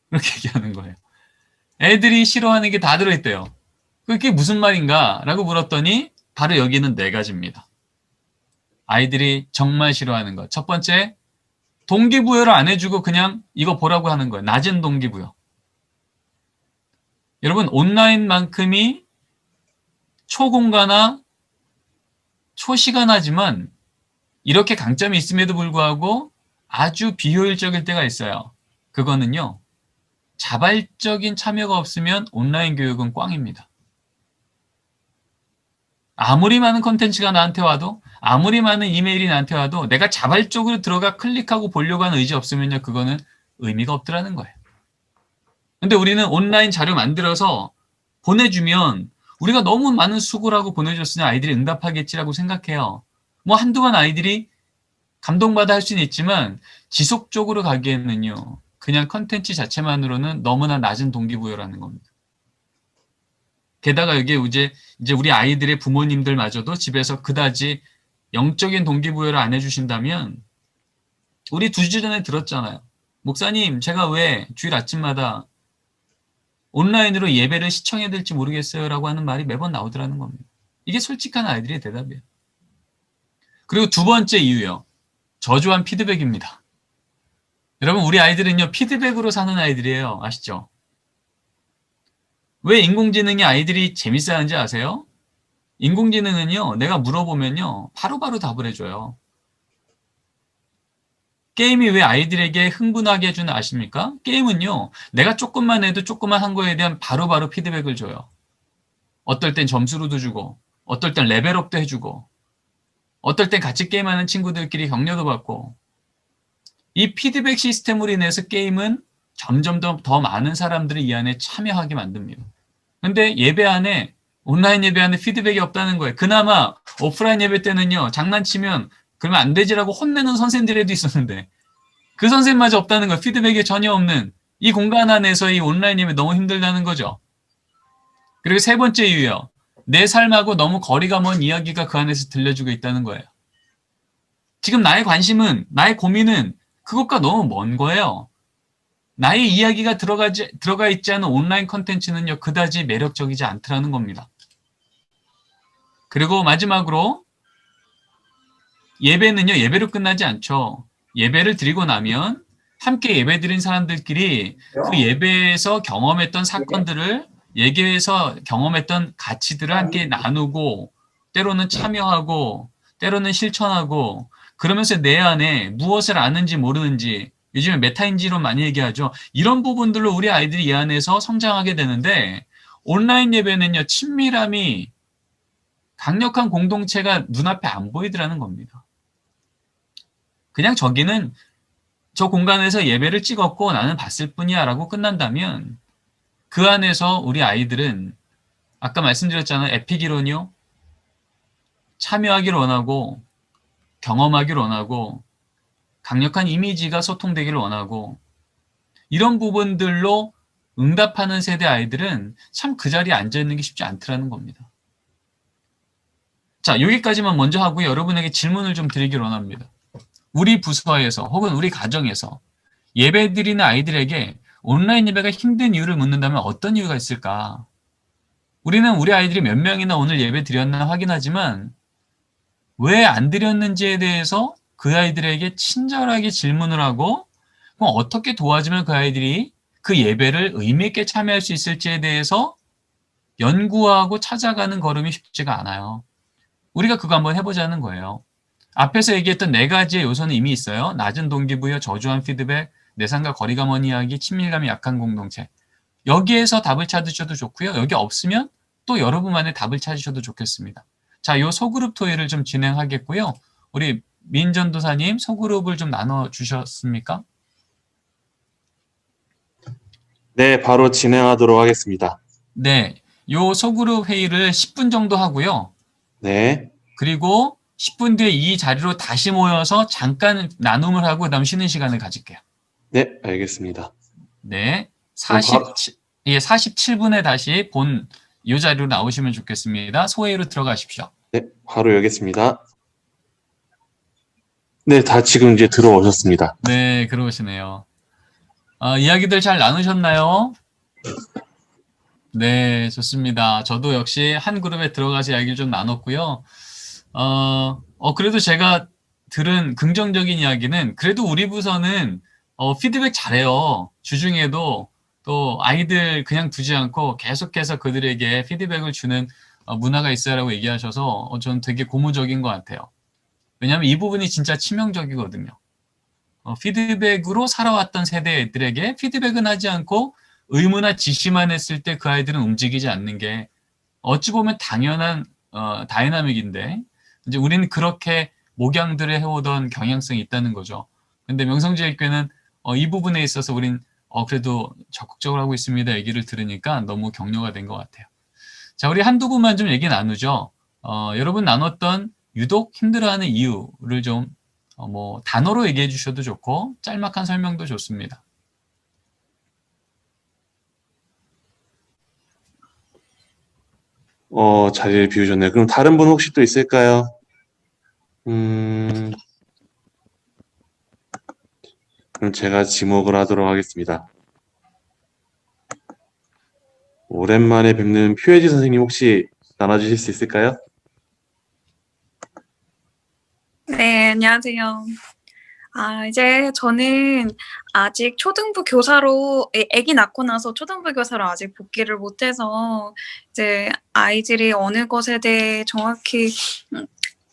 그렇게 얘기하는 거예요. 애들이 싫어하는 게 다 들어있대요. 그게 무슨 말인가? 라고 물었더니 바로 여기는 4가지입니다. 아이들이 정말 싫어하는 것. 첫 번째, 동기부여를 안 해주고 그냥 이거 보라고 하는 거예요. 낮은 동기부여. 여러분, 온라인만큼이 초공간화, 초시간화지만 이렇게 강점이 있음에도 불구하고 아주 비효율적일 때가 있어요. 그거는요, 자발적인 참여가 없으면 온라인 교육은 꽝입니다. 아무리 많은 컨텐츠가 나한테 와도, 아무리 많은 이메일이 나한테 와도 내가 자발적으로 들어가 클릭하고 보려고 하는 의지 없으면요, 그거는 의미가 없더라는 거예요. 근데 우리는 온라인 자료 만들어서 보내주면 우리가 너무 많은 수고를 하고 보내줬으니 아이들이 응답하겠지라고 생각해요. 뭐 한두 번 아이들이 감동받아 할 수는 있지만 지속적으로 가기에는요, 그냥 컨텐츠 자체만으로는 너무나 낮은 동기부여라는 겁니다. 게다가 이게 이제 우리 아이들의 부모님들마저도 집에서 그다지 영적인 동기부여를 안 해주신다면, 우리 2주 전에 들었잖아요. 목사님, 제가 왜 주일 아침마다 온라인으로 예배를 시청해야 될지 모르겠어요 라고 하는 말이 매번 나오더라는 겁니다. 이게 솔직한 아이들의 대답이에요. 그리고 2번째 이유요. 저조한 피드백입니다. 여러분, 우리 아이들은요, 피드백으로 사는 아이들이에요. 아시죠? 왜 인공지능이 아이들이 재밌어 하는지 아세요? 인공지능은요, 내가 물어보면요, 바로바로 답을 해줘요. 게임이 왜 아이들에게 흥분하게 해주는 아십니까? 게임은요, 내가 조금만 해도 조금만 한 거에 대한 바로바로 피드백을 줘요. 어떨 땐 점수로도 주고, 어떨 땐 레벨업도 해주고, 어떨 땐 같이 게임하는 친구들끼리 격려도 받고, 이 피드백 시스템으로 인해서 게임은 점점 더 많은 사람들을 이 안에 참여하게 만듭니다. 근데 예배 안에, 온라인 예배 안에 피드백이 없다는 거예요. 그나마 오프라인 예배 때는요, 장난치면 그러면 안 되지라고 혼내는 선생님들에도 있었는데, 그 선생님마저 없다는 거예요. 피드백이 전혀 없는 이 공간 안에서 이 온라인 예배 너무 힘들다는 거죠. 그리고 3번째 이유요. 내 삶하고 너무 거리가 먼 이야기가 그 안에서 들려주고 있다는 거예요. 지금 나의 관심은, 나의 고민은 그것과 너무 먼 거예요. 나의 이야기가 들어가 있지 않은 온라인 컨텐츠는요, 그다지 매력적이지 않더라는 겁니다. 그리고 마지막으로, 예배는요, 예배로 끝나지 않죠. 예배를 드리고 나면 함께 예배 드린 사람들끼리 그 예배에서 경험했던 사건들을, 예배에서 경험했던 가치들을 함께 나누고, 때로는 참여하고, 때로는 실천하고, 그러면서 내 안에 무엇을 아는지 모르는지, 요즘에 메타인지로 많이 얘기하죠. 이런 부분들로 우리 아이들이 이 안에서 성장하게 되는데, 온라인 예배는요, 친밀함이, 강력한 공동체가 눈앞에 안 보이더라는 겁니다. 그냥 저기는 저 공간에서 예배를 찍었고 나는 봤을 뿐이야 라고 끝난다면, 그 안에서 우리 아이들은 아까 말씀드렸잖아요. 에픽이론이요. 참여하기를 원하고, 경험하기를 원하고, 강력한 이미지가 소통되기를 원하고, 이런 부분들로 응답하는 세대 아이들은 참 그 자리에 앉아있는 게 쉽지 않더라는 겁니다. 자, 여기까지만 먼저 하고 여러분에게 질문을 좀 드리길 원합니다. 우리 부서에서 혹은 우리 가정에서 예배 드리는 아이들에게 온라인 예배가 힘든 이유를 묻는다면 어떤 이유가 있을까? 우리는 우리 아이들이 몇 명이나 오늘 예배 드렸나 확인하지만 왜 안 드렸는지에 대해서 그 아이들에게 친절하게 질문을 하고, 그럼 어떻게 도와주면 그 아이들이 그 예배를 의미 있게 참여할 수 있을지에 대해서 연구하고 찾아가는 걸음이 쉽지가 않아요. 우리가 그거 한번 해보자는 거예요. 앞에서 얘기했던 4가지의 요소는 이미 있어요. 낮은 동기부여, 저조한 피드백, 내 삶과 거리가 먼 이야기, 친밀감이 약한 공동체. 여기에서 답을 찾으셔도 좋고요. 여기 없으면 또 여러분만의 답을 찾으셔도 좋겠습니다. 자, 요 소그룹 토의를 좀 진행하겠고요. 우리 민전도사님, 소그룹을 좀 나눠주셨습니까? 네, 바로 진행하도록 하겠습니다. 네, 요 소그룹 회의를 10분 정도 하고요. 네, 그리고 10분 뒤에 이 자리로 다시 모여서 잠깐 나눔을 하고 그다음 쉬는 시간을 가질게요. 네, 알겠습니다. 네, 47분에 다시 이 자리로 나오시면 좋겠습니다. 소회의로 들어가십시오. 네, 바로 여겠습니다. 네, 다 지금 이제 들어오셨습니다. 네, 그러시네요. 이야기들 잘 나누셨나요? 네, 좋습니다. 저도 역시 한 그룹에 들어가서 이야기를 좀 나눴고요. 그래도 제가 들은 긍정적인 이야기는 그래도 우리 부서는 피드백 잘해요. 주중에도 또 아이들 그냥 두지 않고 계속해서 그들에게 피드백을 주는 문화가 있어야라고 얘기하셔서 저는 되게 고무적인 것 같아요. 왜냐하면 이 부분이 진짜 치명적이거든요. 피드백으로 살아왔던 세대 애들에게 피드백은 하지 않고 의무나 지시만 했을 때 그 아이들은 움직이지 않는 게 어찌 보면 당연한 다이나믹인데 이제 우리는 그렇게 목양들을 해오던 경향성이 있다는 거죠. 근데 명성제일교회는 이 부분에 있어서 우린 그래도 적극적으로 하고 있습니다. 얘기를 들으니까 너무 격려가 된 것 같아요. 자, 우리 한두 분만 좀 얘기 나누죠. 여러분 나눴던 유독 힘들어하는 이유를 좀 뭐 단어로 얘기해 주셔도 좋고 짤막한 설명도 좋습니다. 자리를 비우셨네요. 그럼 다른 분 혹시 또 있을까요? 그럼 제가 지목을 하도록 하겠습니다. 오랜만에 뵙는 표혜지 선생님 혹시 나눠주실 수 있을까요? 네, 안녕하세요. 이제 저는 아직 초등부 교사로, 아기 낳고 나서 초등부 교사로 아직 복귀를 못해서 이제 아이들이 어느 것에 대해 정확히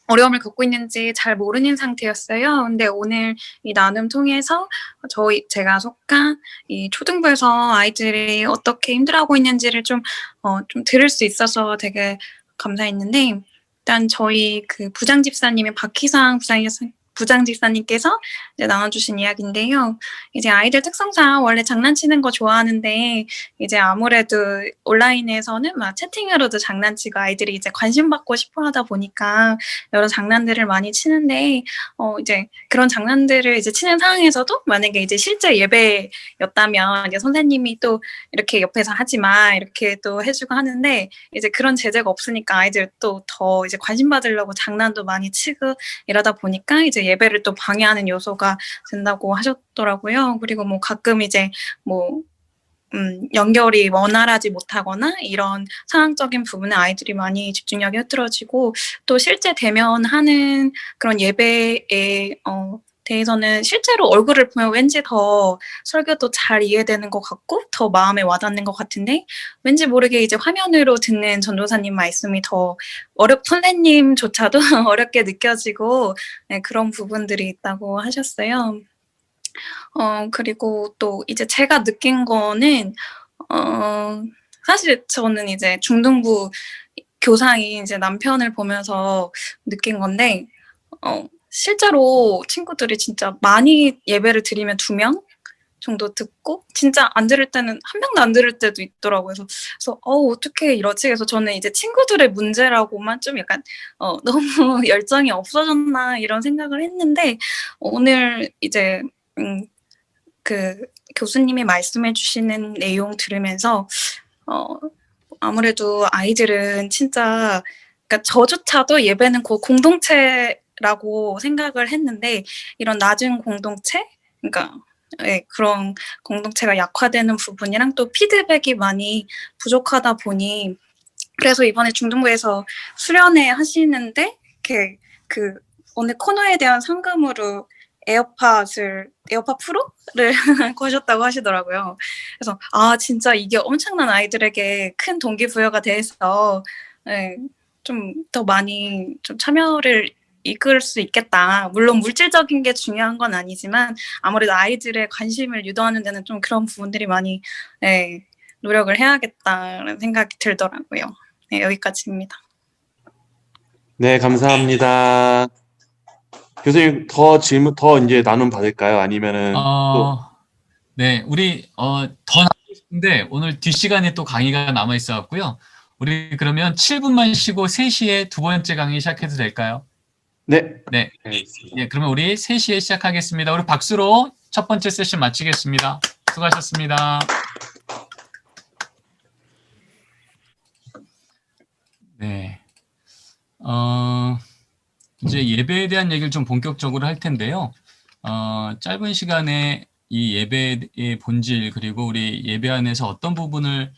어려움을 겪고 있는지 잘 모르는 상태였어요. 근데 오늘 이 나눔 통해서 제가 속한 이 초등부에서 아이들이 어떻게 힘들어하고 있는지를 좀 들을 수 있어서 되게 감사했는데, 일단 저희 그 부장집사님의 박희상 부장집사님께서 이제 나눠주신 이야기인데요. 이제 아이들 특성상 원래 장난치는 거 좋아하는데 이제 아무래도 온라인에서는 막 채팅으로도 장난치고 아이들이 이제 관심 받고 싶어 하다 보니까 여러 장난들을 많이 치는데 이제 그런 장난들을 이제 치는 상황에서도 만약에 이제 실제 예배였다면 이제 선생님이 또 이렇게 옆에서 하지 마 이렇게 또 해주고 하는데 이제 그런 제재가 없으니까 아이들 또 더 이제 관심 받으려고 장난도 많이 치고 이러다 보니까 이제 예배를 또 방해하는 요소가 된다고 하셨더라고요. 그리고 뭐 가끔 이제 뭐 연결이 원활하지 못하거나 이런 상황적인 부분에 아이들이 많이 집중력이 흐트러지고 또 실제 대면하는 그런 예배에 대해서는 실제로 얼굴을 보면 왠지 더 설교도 잘 이해되는 것 같고 더 마음에 와닿는 것 같은데 왠지 모르게 이제 화면으로 듣는 전도사님 말씀이 더 선생님조차도 어렵게 느껴지고 네, 그런 부분들이 있다고 하셨어요. 그리고 또 이제 제가 느낀 거는 사실 저는 이제 중등부 교사인 이제 남편을 보면서 느낀 건데 실제로 친구들이 진짜 많이 예배를 드리면 2명 정도 듣고 진짜 안 들을 때는 1명도 안 들을 때도 있더라고요. 그래서 어떻게 이러지? 그래서 저는 이제 친구들의 문제라고만 좀 약간 너무 열정이 없어졌나 이런 생각을 했는데 오늘 이제 그 교수님이 말씀해 주시는 내용 들으면서 아무래도 아이들은 진짜 그러니까 저조차도 예배는 공동체라고 생각을 했는데 이런 낮은 공동체 그러니까 그런 공동체가 약화되는 부분이랑 또 피드백이 많이 부족하다 보니 그래서 이번에 중등부에서 수련회 하시는데 이렇게 그 오늘 코너에 대한 상금으로 에어팟 프로를 거셨다고 하시더라고요. 그래서 진짜 이게 엄청난 아이들에게 큰 동기부여가 돼서 좀 더 많이 좀 참여를 이끌 수 있겠다. 물론 물질적인 게 중요한 건 아니지만 아무래도 아이들의 관심을 유도하는 데는 좀 그런 부분들이 많이 노력을 해야겠다는 생각이 들더라고요. 네, 여기까지입니다. 네, 감사합니다. 교수님 더 이제 나눔 받을까요? 아니면은 또 네, 우리 더 나누고 싶은데 오늘 뒷시간에 또 강의가 남아 있어 갖고요. 우리 그러면 7분만 쉬고 3시에 두 번째 강의 시작해도 될까요? 네. 네. 예, 그러면 우리 3시에 시작하겠습니다. 우리 박수로 첫 번째 세션 마치겠습니다. 수고하셨습니다. 네. 이제 예배에 대한 얘기를 좀 본격적으로 할 텐데요. 짧은 시간에 이 예배의 본질 그리고 우리 예배 안에서 어떤 부분을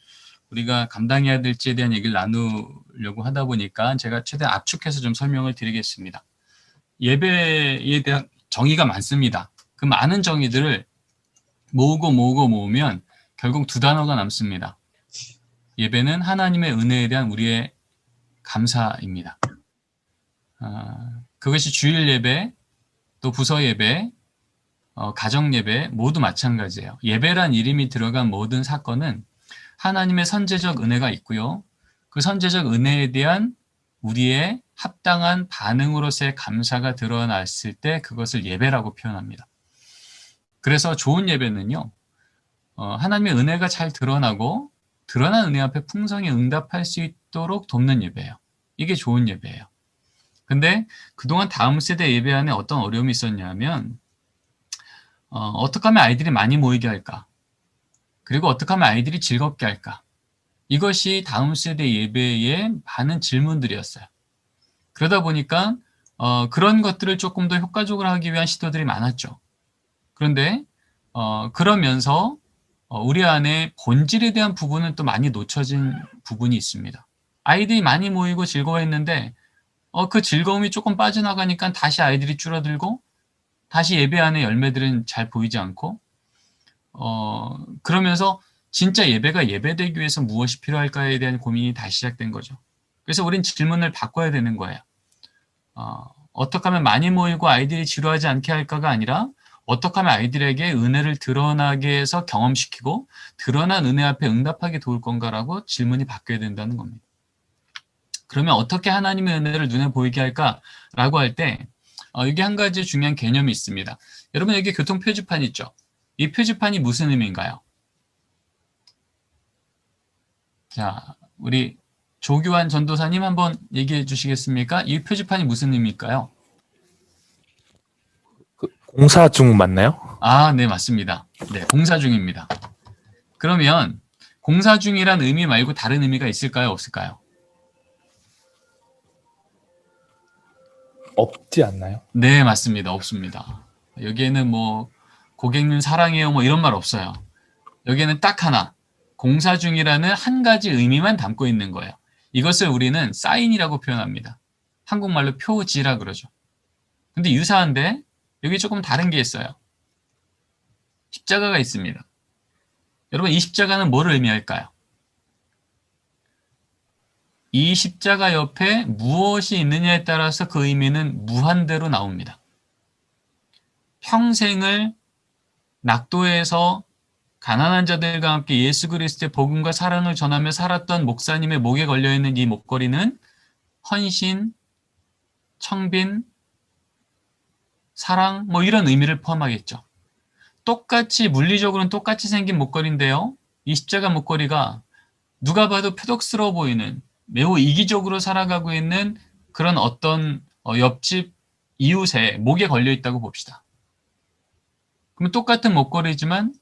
우리가 감당해야 될지에 대한 얘기를 나누려고 하다 보니까 제가 최대한 압축해서 좀 설명을 드리겠습니다. 예배에 대한 정의가 많습니다. 그 많은 정의들을 모으면 결국 두 단어가 남습니다. 예배는 하나님의 은혜에 대한 우리의 감사입니다. 그것이 주일 예배, 또 부서 예배, 가정 예배 모두 마찬가지예요. 예배란 이름이 들어간 모든 사건은 하나님의 선제적 은혜가 있고요. 그 선제적 은혜에 대한 우리의 합당한 반응으로서의 감사가 드러났을 때 그것을 예배라고 표현합니다. 그래서 좋은 예배는요. 하나님의 은혜가 잘 드러나고 드러난 은혜 앞에 풍성히 응답할 수 있도록 돕는 예배예요. 이게 좋은 예배예요. 근데 그동안 다음 세대 예배 안에 어떤 어려움이 있었냐면 어떻게 하면 아이들이 많이 모이게 할까? 그리고 어떻게 하면 아이들이 즐겁게 할까? 이것이 다음 세대 예배의 많은 질문들이었어요. 그러다 보니까 그런 것들을 조금 더 효과적으로 하기 위한 시도들이 많았죠. 그런데 그러면서 우리 안에 본질에 대한 부분은 또 많이 놓쳐진 부분이 있습니다. 아이들이 많이 모이고 즐거워했는데 그 즐거움이 조금 빠져나가니까 다시 아이들이 줄어들고 다시 예배 안에 열매들은 잘 보이지 않고 그러면서 진짜 예배가 예배되기 위해서 무엇이 필요할까에 대한 고민이 다시 시작된 거죠. 그래서 우린 질문을 바꿔야 되는 거예요. 어떻게 하면 많이 모이고 아이들이 지루하지 않게 할까가 아니라 어떻게 하면 아이들에게 은혜를 드러나게 해서 경험시키고 드러난 은혜 앞에 응답하게 도울 건가라고 질문이 바뀌어야 된다는 겁니다. 그러면 어떻게 하나님의 은혜를 눈에 보이게 할까라고 할 때 이게 한 가지 중요한 개념이 있습니다. 여러분 여기 교통 표지판 있죠? 이 표지판이 무슨 의미인가요? 자, 우리 조규환 전도사님 한번 얘기해 주시겠습니까? 이 표지판이 무슨 의미일까요? 공사 중 맞나요? 아, 네, 맞습니다. 네, 공사 중입니다. 그러면 공사 중이란 의미 말고 다른 의미가 있을까요? 없을까요? 없지 않나요? 네, 맞습니다. 없습니다. 여기에는 뭐 고객님 사랑해요 뭐 이런 말 없어요. 여기에는 딱 하나, 공사 중이라는 한 가지 의미만 담고 있는 거예요. 이것을 우리는 사인이라고 표현합니다. 한국말로 표지라 그러죠. 근데 유사한데 여기 조금 다른 게 있어요. 십자가가 있습니다. 여러분 이 십자가는 뭐를 의미할까요? 이 십자가 옆에 무엇이 있느냐에 따라서 그 의미는 무한대로 나옵니다. 평생을 낙도에서 가난한 자들과 함께 예수 그리스도의 복음과 사랑을 전하며 살았던 목사님의 목에 걸려있는 이 목걸이는 헌신, 청빈, 사랑 뭐 이런 의미를 포함하겠죠. 똑같이 물리적으로는 똑같이 생긴 목걸이인데요. 이 십자가 목걸이가 누가 봐도 표독스러워 보이는 매우 이기적으로 살아가고 있는 그런 어떤 옆집 이웃의 목에 걸려있다고 봅시다. 그럼 똑같은 목걸이지만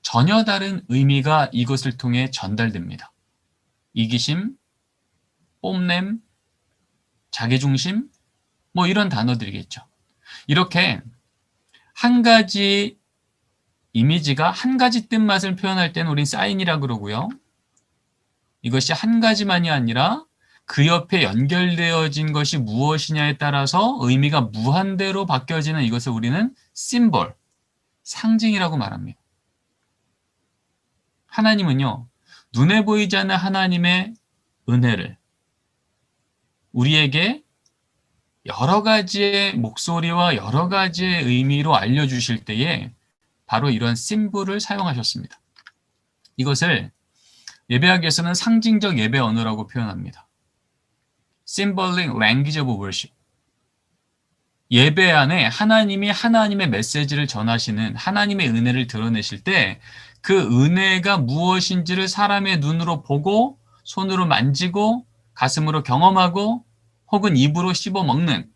전혀 다른 의미가 이것을 통해 전달됩니다. 이기심, 뽐냄, 자기중심 뭐 이런 단어들이겠죠. 이렇게 한 가지 이미지가 한 가지 뜻맛을 표현할 때는 우린 사인이라고 그러고요. 이것이 한 가지만이 아니라 그 옆에 연결되어진 것이 무엇이냐에 따라서 의미가 무한대로 바뀌어지는 이것을 우리는 심볼, 상징이라고 말합니다. 하나님은요, 눈에 보이지 않는 하나님의 은혜를 우리에게 여러 가지의 목소리와 여러 가지의 의미로 알려주실 때에 바로 이런 심볼을 사용하셨습니다. 이것을 예배학에서는 상징적 예배 언어라고 표현합니다. Symbolic Language of Worship. 예배 안에 하나님이 하나님의 메시지를 전하시는 하나님의 은혜를 드러내실 때 그 은혜가 무엇인지를 사람의 눈으로 보고 손으로 만지고 가슴으로 경험하고 혹은 입으로 씹어 먹는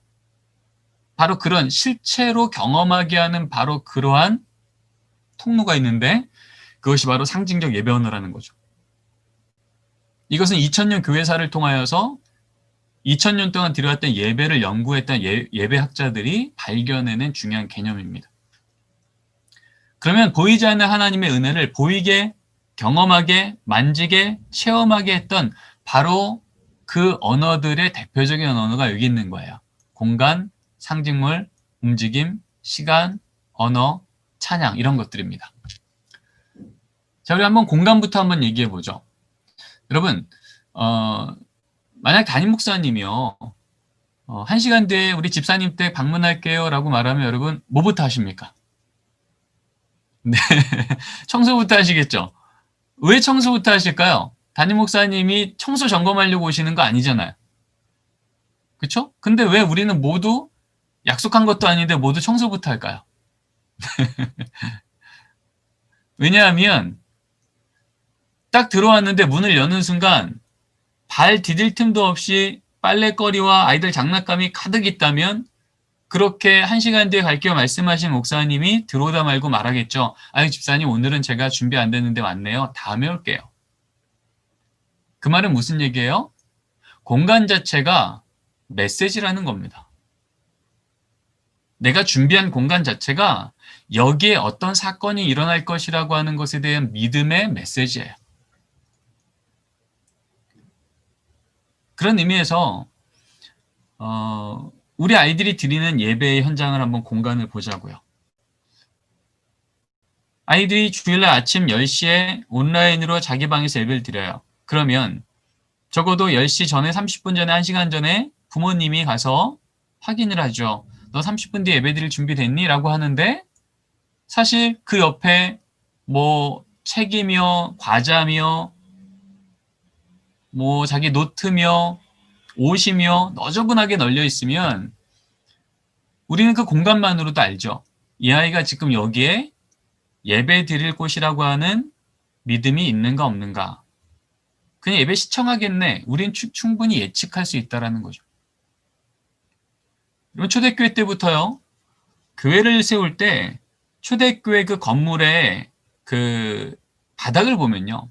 바로 그런 실체로 경험하게 하는 바로 그러한 통로가 있는데 그것이 바로 상징적 예배 언어라는 거죠. 이것은 2000년 교회사를 통하여서 2000년 동안 들여왔던 예배를 연구했던 예배학자들이 발견해낸 중요한 개념입니다. 그러면 보이지 않는 하나님의 은혜를 보이게, 경험하게, 만지게, 체험하게 했던 바로 그 언어들의 대표적인 언어가 여기 있는 거예요. 공간, 상징물, 움직임, 시간, 언어, 찬양 이런 것들입니다. 자, 우리 한번 공간부터 한번 얘기해 보죠. 여러분, 만약 담임 목사님이요, 1시간 뒤에 우리 집사님 댁 방문할게요 라고 말하면 여러분 뭐부터 하십니까? 네, 청소부터 하시겠죠? 왜 청소부터 하실까요? 담임 목사님이 청소 점검하려고 오시는 거 아니잖아요. 그쵸? 근데 왜 우리는 모두 약속한 것도 아닌데 모두 청소부터 할까요? 왜냐하면 딱 들어왔는데 문을 여는 순간 발 디딜 틈도 없이 빨래거리와 아이들 장난감이 가득 있다면 그렇게 1시간 뒤에 갈게요 말씀하신 목사님이 들어오다 말고 말하겠죠. 아유 집사님 오늘은 제가 준비 안 됐는데 왔네요. 다음에 올게요. 그 말은 무슨 얘기예요? 공간 자체가 메시지라는 겁니다. 내가 준비한 공간 자체가 여기에 어떤 사건이 일어날 것이라고 하는 것에 대한 믿음의 메시지예요. 그런 의미에서 우리 아이들이 드리는 예배의 현장을 한번 공간을 보자고요. 아이들이 주일날 아침 10시에 온라인으로 자기 방에서 예배를 드려요. 그러면 적어도 10시 전에 30분 전에 1시간 전에 부모님이 가서 확인을 하죠. 너 30분 뒤에 예배 드릴 준비 됐니? 라고 하는데 사실 그 옆에 뭐 책이며 과자며 뭐 자기 노트며 옷이며 너저분하게 널려 있으면 우리는 그 공간만으로도 알죠. 이 아이가 지금 여기에 예배 드릴 곳이라고 하는 믿음이 있는가 없는가. 그냥 예배 시청하겠네. 우린 충분히 예측할 수 있다는 거죠. 그럼 초대교회 때부터요. 교회를 세울 때 초대교회 그 건물의 그 바닥을 보면요.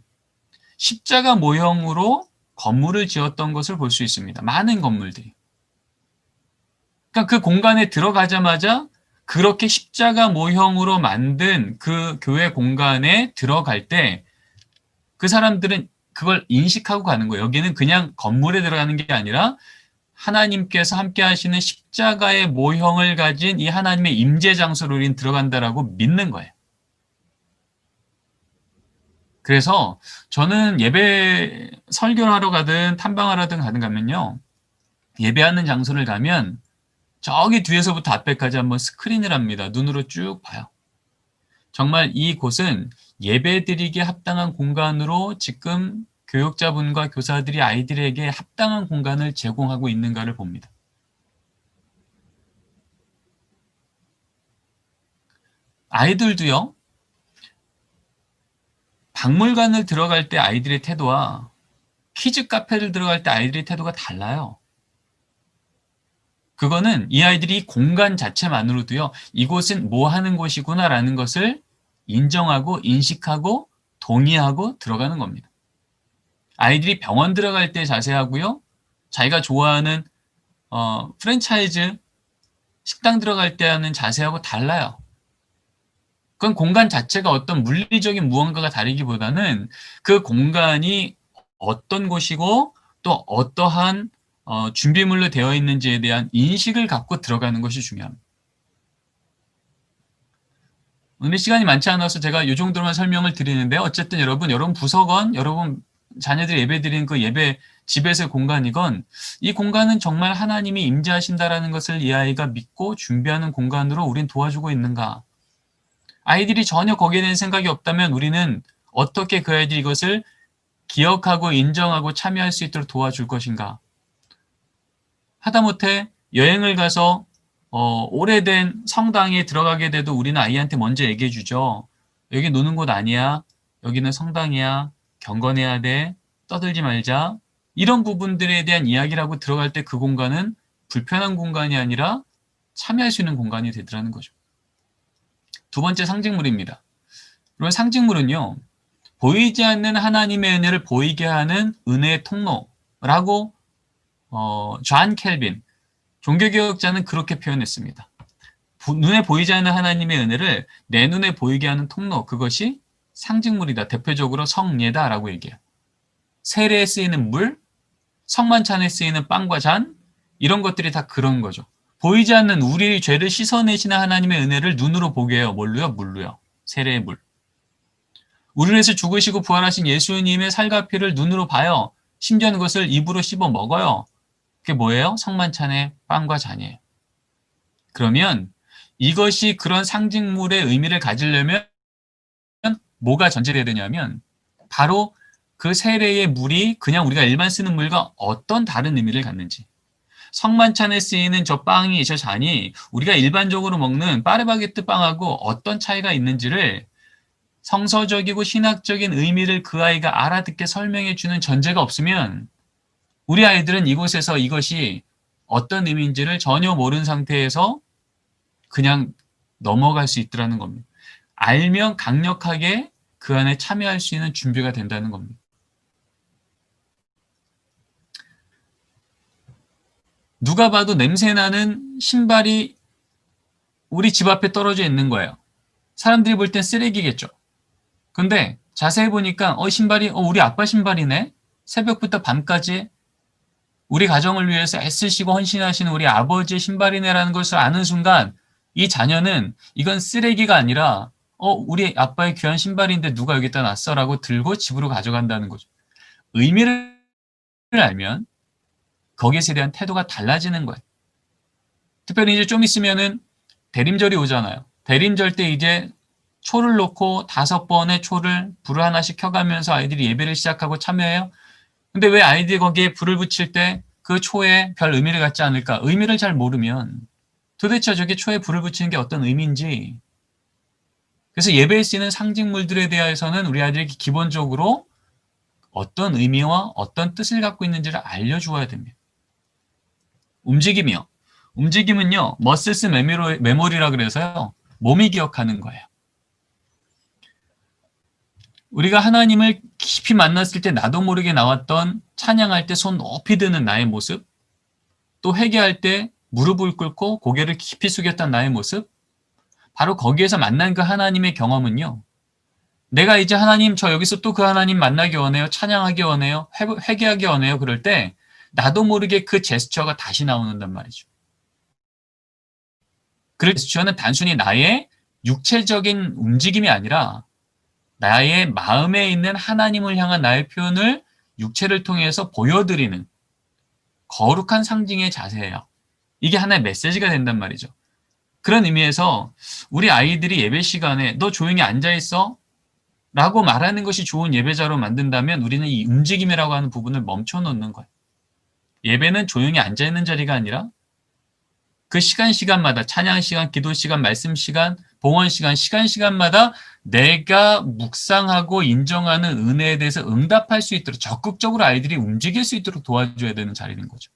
십자가 모형으로 건물을 지었던 것을 볼 수 있습니다. 많은 건물들이. 그러니까 그 공간에 들어가자마자 그렇게 십자가 모형으로 만든 그 교회 공간에 들어갈 때 그 사람들은 그걸 인식하고 가는 거예요. 여기는 그냥 건물에 들어가는 게 아니라 하나님께서 함께 하시는 십자가의 모형을 가진 이 하나님의 임재 장소로 우리는 들어간다라고 믿는 거예요. 그래서 저는 예배 설교를 하러 가든 탐방하러든 가면요. 예배하는 장소를 가면 저기 뒤에서부터 앞에까지 한번 스크린을 합니다. 눈으로 쭉 봐요. 정말 이곳은 예배드리기에 합당한 공간으로 지금 교육자분과 교사들이 아이들에게 합당한 공간을 제공하고 있는가를 봅니다. 아이들도요. 박물관을 들어갈 때 아이들의 태도와 키즈 카페를 들어갈 때 아이들의 태도가 달라요. 그거는 이 아이들이 공간 자체만으로도요. 이곳은 뭐 하는 곳이구나 라는 것을 인정하고 인식하고 동의하고 들어가는 겁니다. 아이들이 병원 들어갈 때 자세하고요. 자기가 좋아하는 프랜차이즈 식당 들어갈 때 하는 자세하고 달라요. 그건 공간 자체가 어떤 물리적인 무언가가 다르기보다는 그 공간이 어떤 곳이고 또 어떠한 준비물로 되어 있는지에 대한 인식을 갖고 들어가는 것이 중요합니다. 오늘 시간이 많지 않아서 제가 이 정도만 설명을 드리는데 어쨌든 여러분 부서건 여러분 자녀들이 예배 드리는 그 예배 집에서의 공간이건 이 공간은 정말 하나님이 임재하신다라는 것을 이 아이가 믿고 준비하는 공간으로 우린 도와주고 있는가. 아이들이 전혀 거기에 대한 생각이 없다면 우리는 어떻게 그 아이들이 이것을 기억하고 인정하고 참여할 수 있도록 도와줄 것인가. 하다못해 여행을 가서 오래된 성당에 들어가게 돼도 우리는 아이한테 먼저 얘기해 주죠. 여기 노는 곳 아니야. 여기는 성당이야. 경건해야 돼. 떠들지 말자. 이런 부분들에 대한 이야기를 하고 들어갈 때 그 공간은 불편한 공간이 아니라 참여할 수 있는 공간이 되더라는 거죠. 두 번째 상징물입니다. 그리고 상징물은요. 보이지 않는 하나님의 은혜를 보이게 하는 은혜의 통로라고 존 켈빈 종교개혁자는 그렇게 표현했습니다. 눈에 보이지 않는 하나님의 은혜를 내 눈에 보이게 하는 통로, 그것이 상징물이다. 대표적으로 성례다라고 얘기해요. 세례에 쓰이는 물, 성만찬에 쓰이는 빵과 잔, 이런 것들이 다 그런 거죠. 보이지 않는 우리의 죄를 씻어내시는 하나님의 은혜를 눈으로 보게 해요. 뭘로요? 물로요. 세례의 물. 우리를 위해서 죽으시고 부활하신 예수님의 살과 피를 눈으로 봐요. 심지어는 그것을 입으로 씹어 먹어요. 그게 뭐예요? 성만찬의 빵과 잔이에요. 그러면 이것이 그런 상징물의 의미를 가지려면 뭐가 전제돼야 되냐면 바로 그 세례의 물이 그냥 우리가 일반 쓰는 물과 어떤 다른 의미를 갖는지, 성만찬에 쓰이는 저 빵이, 저 잔이 우리가 일반적으로 먹는 파르바게뜨 빵하고 어떤 차이가 있는지를 성서적이고 신학적인 의미를 그 아이가 알아듣게 설명해 주는 전제가 없으면 우리 아이들은 이곳에서 이것이 어떤 의미인지를 전혀 모르는 상태에서 그냥 넘어갈 수 있더라는 겁니다. 알면 강력하게 그 안에 참여할 수 있는 준비가 된다는 겁니다. 누가 봐도 냄새나는 신발이 우리 집 앞에 떨어져 있는 거예요. 사람들이 볼 땐 쓰레기겠죠. 근데 자세히 보니까 신발이 우리 아빠 신발이네. 새벽부터 밤까지 우리 가정을 위해서 애쓰시고 헌신하시는 우리 아버지의 신발이네라는 것을 아는 순간 이 자녀는 이건 쓰레기가 아니라 우리 아빠의 귀한 신발인데 누가 여기다 놨어라고 들고 집으로 가져간다는 거죠. 의미를 알면 거기에 대한 태도가 달라지는 거예요. 특별히 이제 좀 있으면은 대림절이 오잖아요. 대림절 때 이제 초를 놓고 5번의 초를 불을 하나씩 켜가면서 아이들이 예배를 시작하고 참여해요. 근데 왜 아이들이 거기에 불을 붙일 때 그 초에 별 의미를 갖지 않을까? 의미를 잘 모르면 도대체 저게 초에 불을 붙이는 게 어떤 의미인지, 그래서 예배에 쓰이는 상징물들에 대해서는 우리 아이들이 기본적으로 어떤 의미와 어떤 뜻을 갖고 있는지를 알려주어야 됩니다. 움직임이요. 움직임은요, 머슬스 메모리라 그래서요, 몸이 기억하는 거예요. 우리가 하나님을 깊이 만났을 때 나도 모르게 나왔던 찬양할 때 손 높이 드는 나의 모습, 또 회개할 때 무릎을 꿇고 고개를 깊이 숙였던 나의 모습, 바로 거기에서 만난 그 하나님의 경험은요, 내가 이제 하나님, 저 여기서 또 그 하나님 만나기 원해요, 찬양하기 원해요, 회개하기 원해요, 그럴 때 나도 모르게 그 제스처가 다시 나오는단 말이죠. 그 제스처는 단순히 나의 육체적인 움직임이 아니라 나의 마음에 있는 하나님을 향한 나의 표현을 육체를 통해서 보여드리는 거룩한 상징의 자세예요. 이게 하나의 메시지가 된단 말이죠. 그런 의미에서 우리 아이들이 예배 시간에 너 조용히 앉아있어? 라고 말하는 것이 좋은 예배자로 만든다면 우리는 이 움직임이라고 하는 부분을 멈춰놓는 거예요. 예배는 조용히 앉아있는 자리가 아니라 그 시간마다 찬양 시간, 기도 시간, 말씀 시간, 봉헌 시간, 시간마다 내가 묵상하고 인정하는 은혜에 대해서 응답할 수 있도록 적극적으로 아이들이 움직일 수 있도록 도와줘야 되는 자리인 거죠.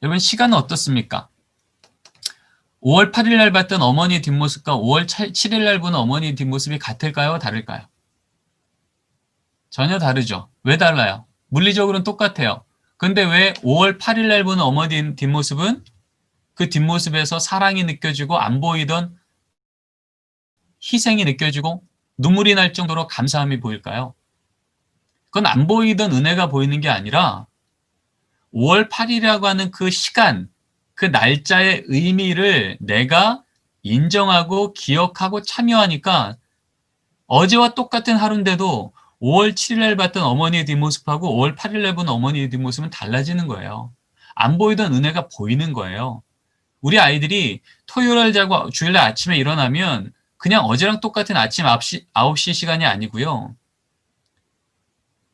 여러분, 시간은 어떻습니까? 5월 8일 날 봤던 어머니의 뒷모습과 5월 7일 날 보는 어머니의 뒷모습이 같을까요? 다를까요? 전혀 다르죠. 왜 달라요? 물리적으로는 똑같아요. 근데 왜 5월 8일 날 보는 어머니 뒷모습은 그 뒷모습에서 사랑이 느껴지고 안 보이던 희생이 느껴지고 눈물이 날 정도로 감사함이 보일까요? 그건 안 보이던 은혜가 보이는 게 아니라 5월 8일이라고 하는 그 시간, 그 날짜의 의미를 내가 인정하고 기억하고 참여하니까 어제와 똑같은 하루인데도 5월 7일날 봤던 어머니의 뒷모습하고 5월 8일날 본 어머니의 뒷모습은 달라지는 거예요. 안 보이던 은혜가 보이는 거예요. 우리 아이들이 토요일날 자고 주일날 아침에 일어나면 그냥 어제랑 똑같은 아침 9시 시간이 아니고요.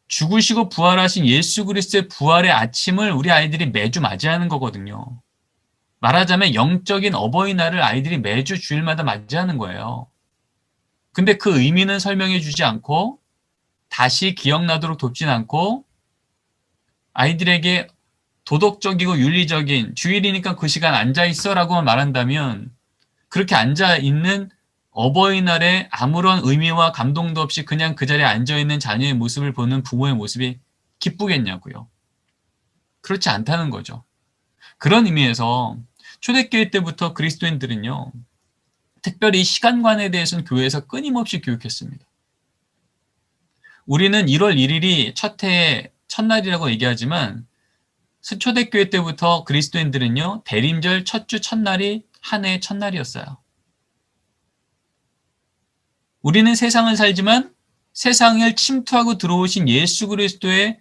죽으시고 부활하신 예수 그리스도의 부활의 아침을 우리 아이들이 매주 맞이하는 거거든요. 말하자면 영적인 어버이날을 아이들이 매주 주일마다 맞이하는 거예요. 근데 그 의미는 설명해 주지 않고 다시 기억나도록 돕진 않고 아이들에게 도덕적이고 윤리적인 주일이니까 그 시간 앉아있어 라고만 말한다면 그렇게 앉아있는 어버이날에 아무런 의미와 감동도 없이 그냥 그 자리에 앉아있는 자녀의 모습을 보는 부모의 모습이 기쁘겠냐고요. 그렇지 않다는 거죠. 그런 의미에서 초대교회 때부터 그리스도인들은요, 특별히 시간관에 대해서는 교회에서 끊임없이 교육했습니다. 우리는 1월 1일이 첫 해의 첫날이라고 얘기하지만 초대교회 때부터 그리스도인들은요, 대림절 첫 주 첫날이 한 해의 첫날이었어요. 우리는 세상을 살지만 세상을 침투하고 들어오신 예수 그리스도의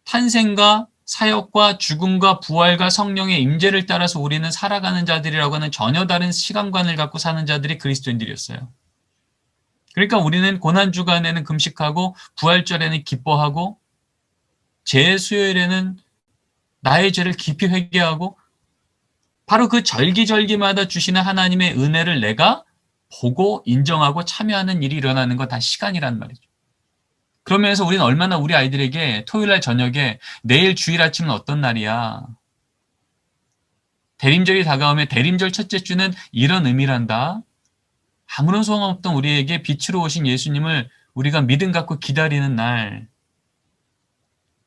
탄생과 사역과 죽음과 부활과 성령의 임재를 따라서 우리는 살아가는 자들이라고 하는 전혀 다른 시간관을 갖고 사는 자들이 그리스도인들이었어요. 그러니까 우리는 고난주간에는 금식하고 부활절에는 기뻐하고 재수요일에는 나의 죄를 깊이 회개하고 바로 그 절기절기마다 주시는 하나님의 은혜를 내가 보고 인정하고 참여하는 일이 일어나는 건 다 시간이란 말이죠. 그러면서 우리는 얼마나 우리 아이들에게 토요일날 저녁에 내일 주일 아침은 어떤 날이야. 대림절이 다가오면 대림절 첫째 주는 이런 의미란다. 아무런 소망 없던 우리에게 빛으로 오신 예수님을 우리가 믿음 갖고 기다리는 날.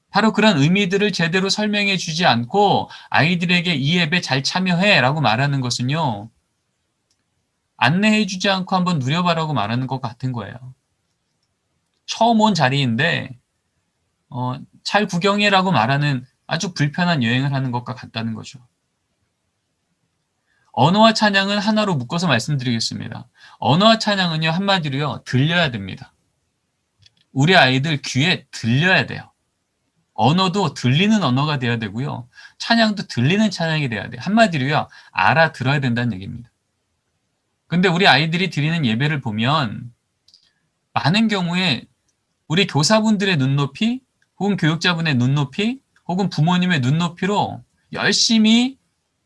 바로 그런 의미들을 제대로 설명해 주지 않고 아이들에게 이 예배 잘 참여해 라고 말하는 것은요. 안내해 주지 않고 한번 누려봐라고 말하는 것 같은 거예요. 처음 온 자리인데 잘 구경해라고 말하는 아주 불편한 여행을 하는 것과 같다는 거죠. 언어와 찬양은 하나로 묶어서 말씀드리겠습니다. 언어와 찬양은요, 한마디로요, 들려야 됩니다. 우리 아이들 귀에 들려야 돼요. 언어도 들리는 언어가 돼야 되고요. 찬양도 들리는 찬양이 돼야 돼요. 한마디로요, 알아들어야 된다는 얘기입니다. 근데 우리 아이들이 드리는 예배를 보면 많은 경우에 우리 교사분들의 눈높이, 혹은 교육자분의 눈높이, 혹은 부모님의 눈높이로 열심히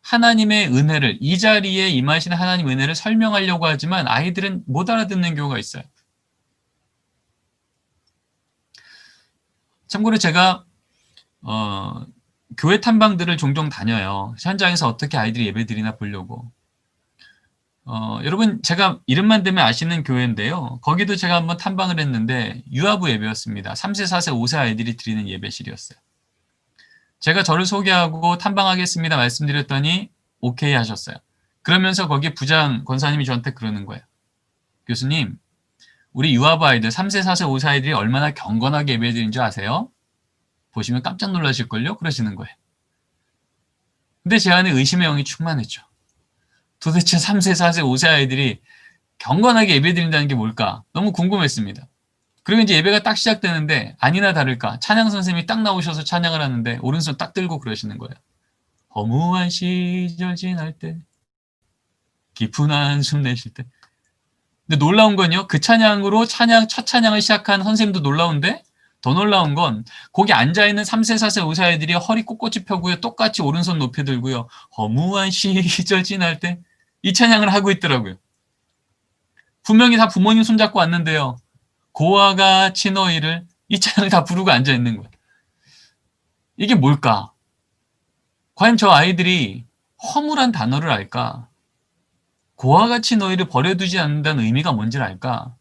하나님의 은혜를, 이 자리에 임하시는 하나님의 은혜를 설명하려고 하지만 아이들은 못 알아듣는 경우가 있어요. 참고로 제가 교회 탐방들을 종종 다녀요. 현장에서 어떻게 아이들이 예배드리나 보려고. 여러분, 제가 이름만 대면 아시는 교회인데요. 거기도 제가 한번 탐방을 했는데 유아부 예배였습니다. 3세, 4세, 5세 아이들이 드리는 예배실이었어요. 제가 저를 소개하고 탐방하겠습니다 말씀드렸더니 오케이 하셨어요. 그러면서 거기 부장 권사님이 저한테 그러는 거예요. 교수님, 우리 유아부 아이들 3세, 4세, 5세 아이들이 얼마나 경건하게 예배드리는 줄 아세요? 보시면 깜짝 놀라실걸요? 그러시는 거예요. 근데 제 안에 의심의 영이 충만했죠. 도대체 3세, 4세, 5세 아이들이 경건하게 예배드린다는 게 뭘까? 너무 궁금했습니다. 그리고 이제 예배가 딱 시작되는데 아니나 다를까 찬양 선생님이 딱 나오셔서 찬양을 하는데 오른손 딱 들고 그러시는 거예요. 허무한 시절 지날 때 깊은 한숨 내쉴 때. 근데 놀라운 건요. 그 찬양으로 첫 찬양을 시작한 선생님도 놀라운데 더 놀라운 건 거기 앉아있는 3세, 4세, 5세 아이들이 허리 꼿꼿이 펴고요. 똑같이 오른손 높이 들고요. 허무한 시절 지날 때 이 찬양을 하고 있더라고요. 분명히 다 부모님 손잡고 왔는데요. 고와 같이 너희를 이 찬양을 다 부르고 앉아있는 거예요. 이게 뭘까? 과연 저 아이들이 허물한 단어를 알까? 고와 같이 너희를 버려두지 않는다는 의미가 뭔지를 알까?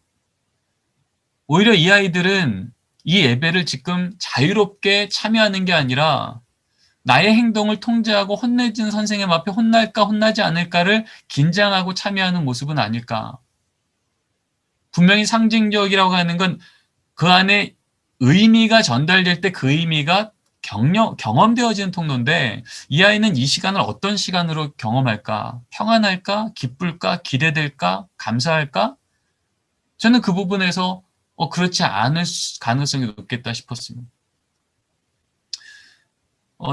오히려 이 아이들은 이 예배를 지금 자유롭게 참여하는 게 아니라 나의 행동을 통제하고 혼내준 선생님 앞에 혼날까 혼나지 않을까를 긴장하고 참여하는 모습은 아닐까? 분명히 상징적이라고 하는 건 그 안에 의미가 전달될 때 그 의미가 경험되어지는 통로인데 이 아이는 이 시간을 어떤 시간으로 경험할까? 평안할까? 기쁠까? 기대될까? 감사할까? 저는 그 부분에서 그렇지 않을 가능성이 높겠다 싶었습니다.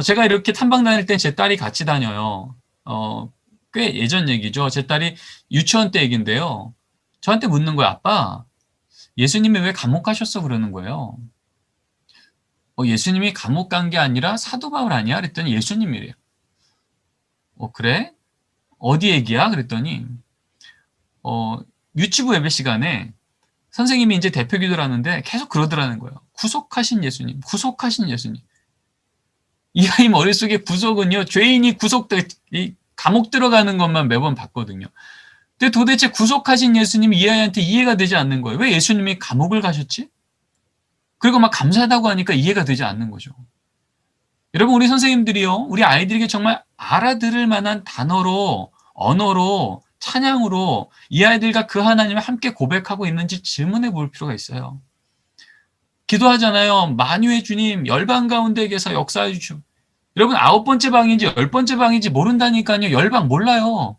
제가 이렇게 탐방 다닐 때 제 딸이 같이 다녀요. 꽤 예전 얘기죠. 제 딸이 유치원 때 얘기인데요. 저한테 묻는 거예요. 아빠, 예수님이 왜 감옥 가셨어? 그러는 거예요. 예수님이 감옥 간 게 아니라 사도 바울 아니야? 그랬더니 예수님이래요. 그래? 어디 얘기야? 그랬더니 유치부 예배 시간에 선생님이 이제 대표 기도를 하는데 계속 그러더라는 거예요. 구속하신 예수님, 구속하신 예수님. 이 아이 머릿속에 구속은요, 죄인이 감옥 들어가는 것만 매번 봤거든요. 근데 도대체 구속하신 예수님이 이 아이한테 이해가 되지 않는 거예요. 왜 예수님이 감옥을 가셨지? 그리고 막 감사하다고 하니까 이해가 되지 않는 거죠. 여러분, 우리 선생님들이요, 우리 아이들에게 정말 알아들을 만한 단어로, 언어로, 찬양으로 이 아이들과 그 하나님을 함께 고백하고 있는지 질문해 볼 필요가 있어요. 기도하잖아요. 만유의 주님, 열방 가운데 계서 역사해 주시오. 여러분, 9번째 방인지 10번째 방인지 모른다니까요. 열방 몰라요.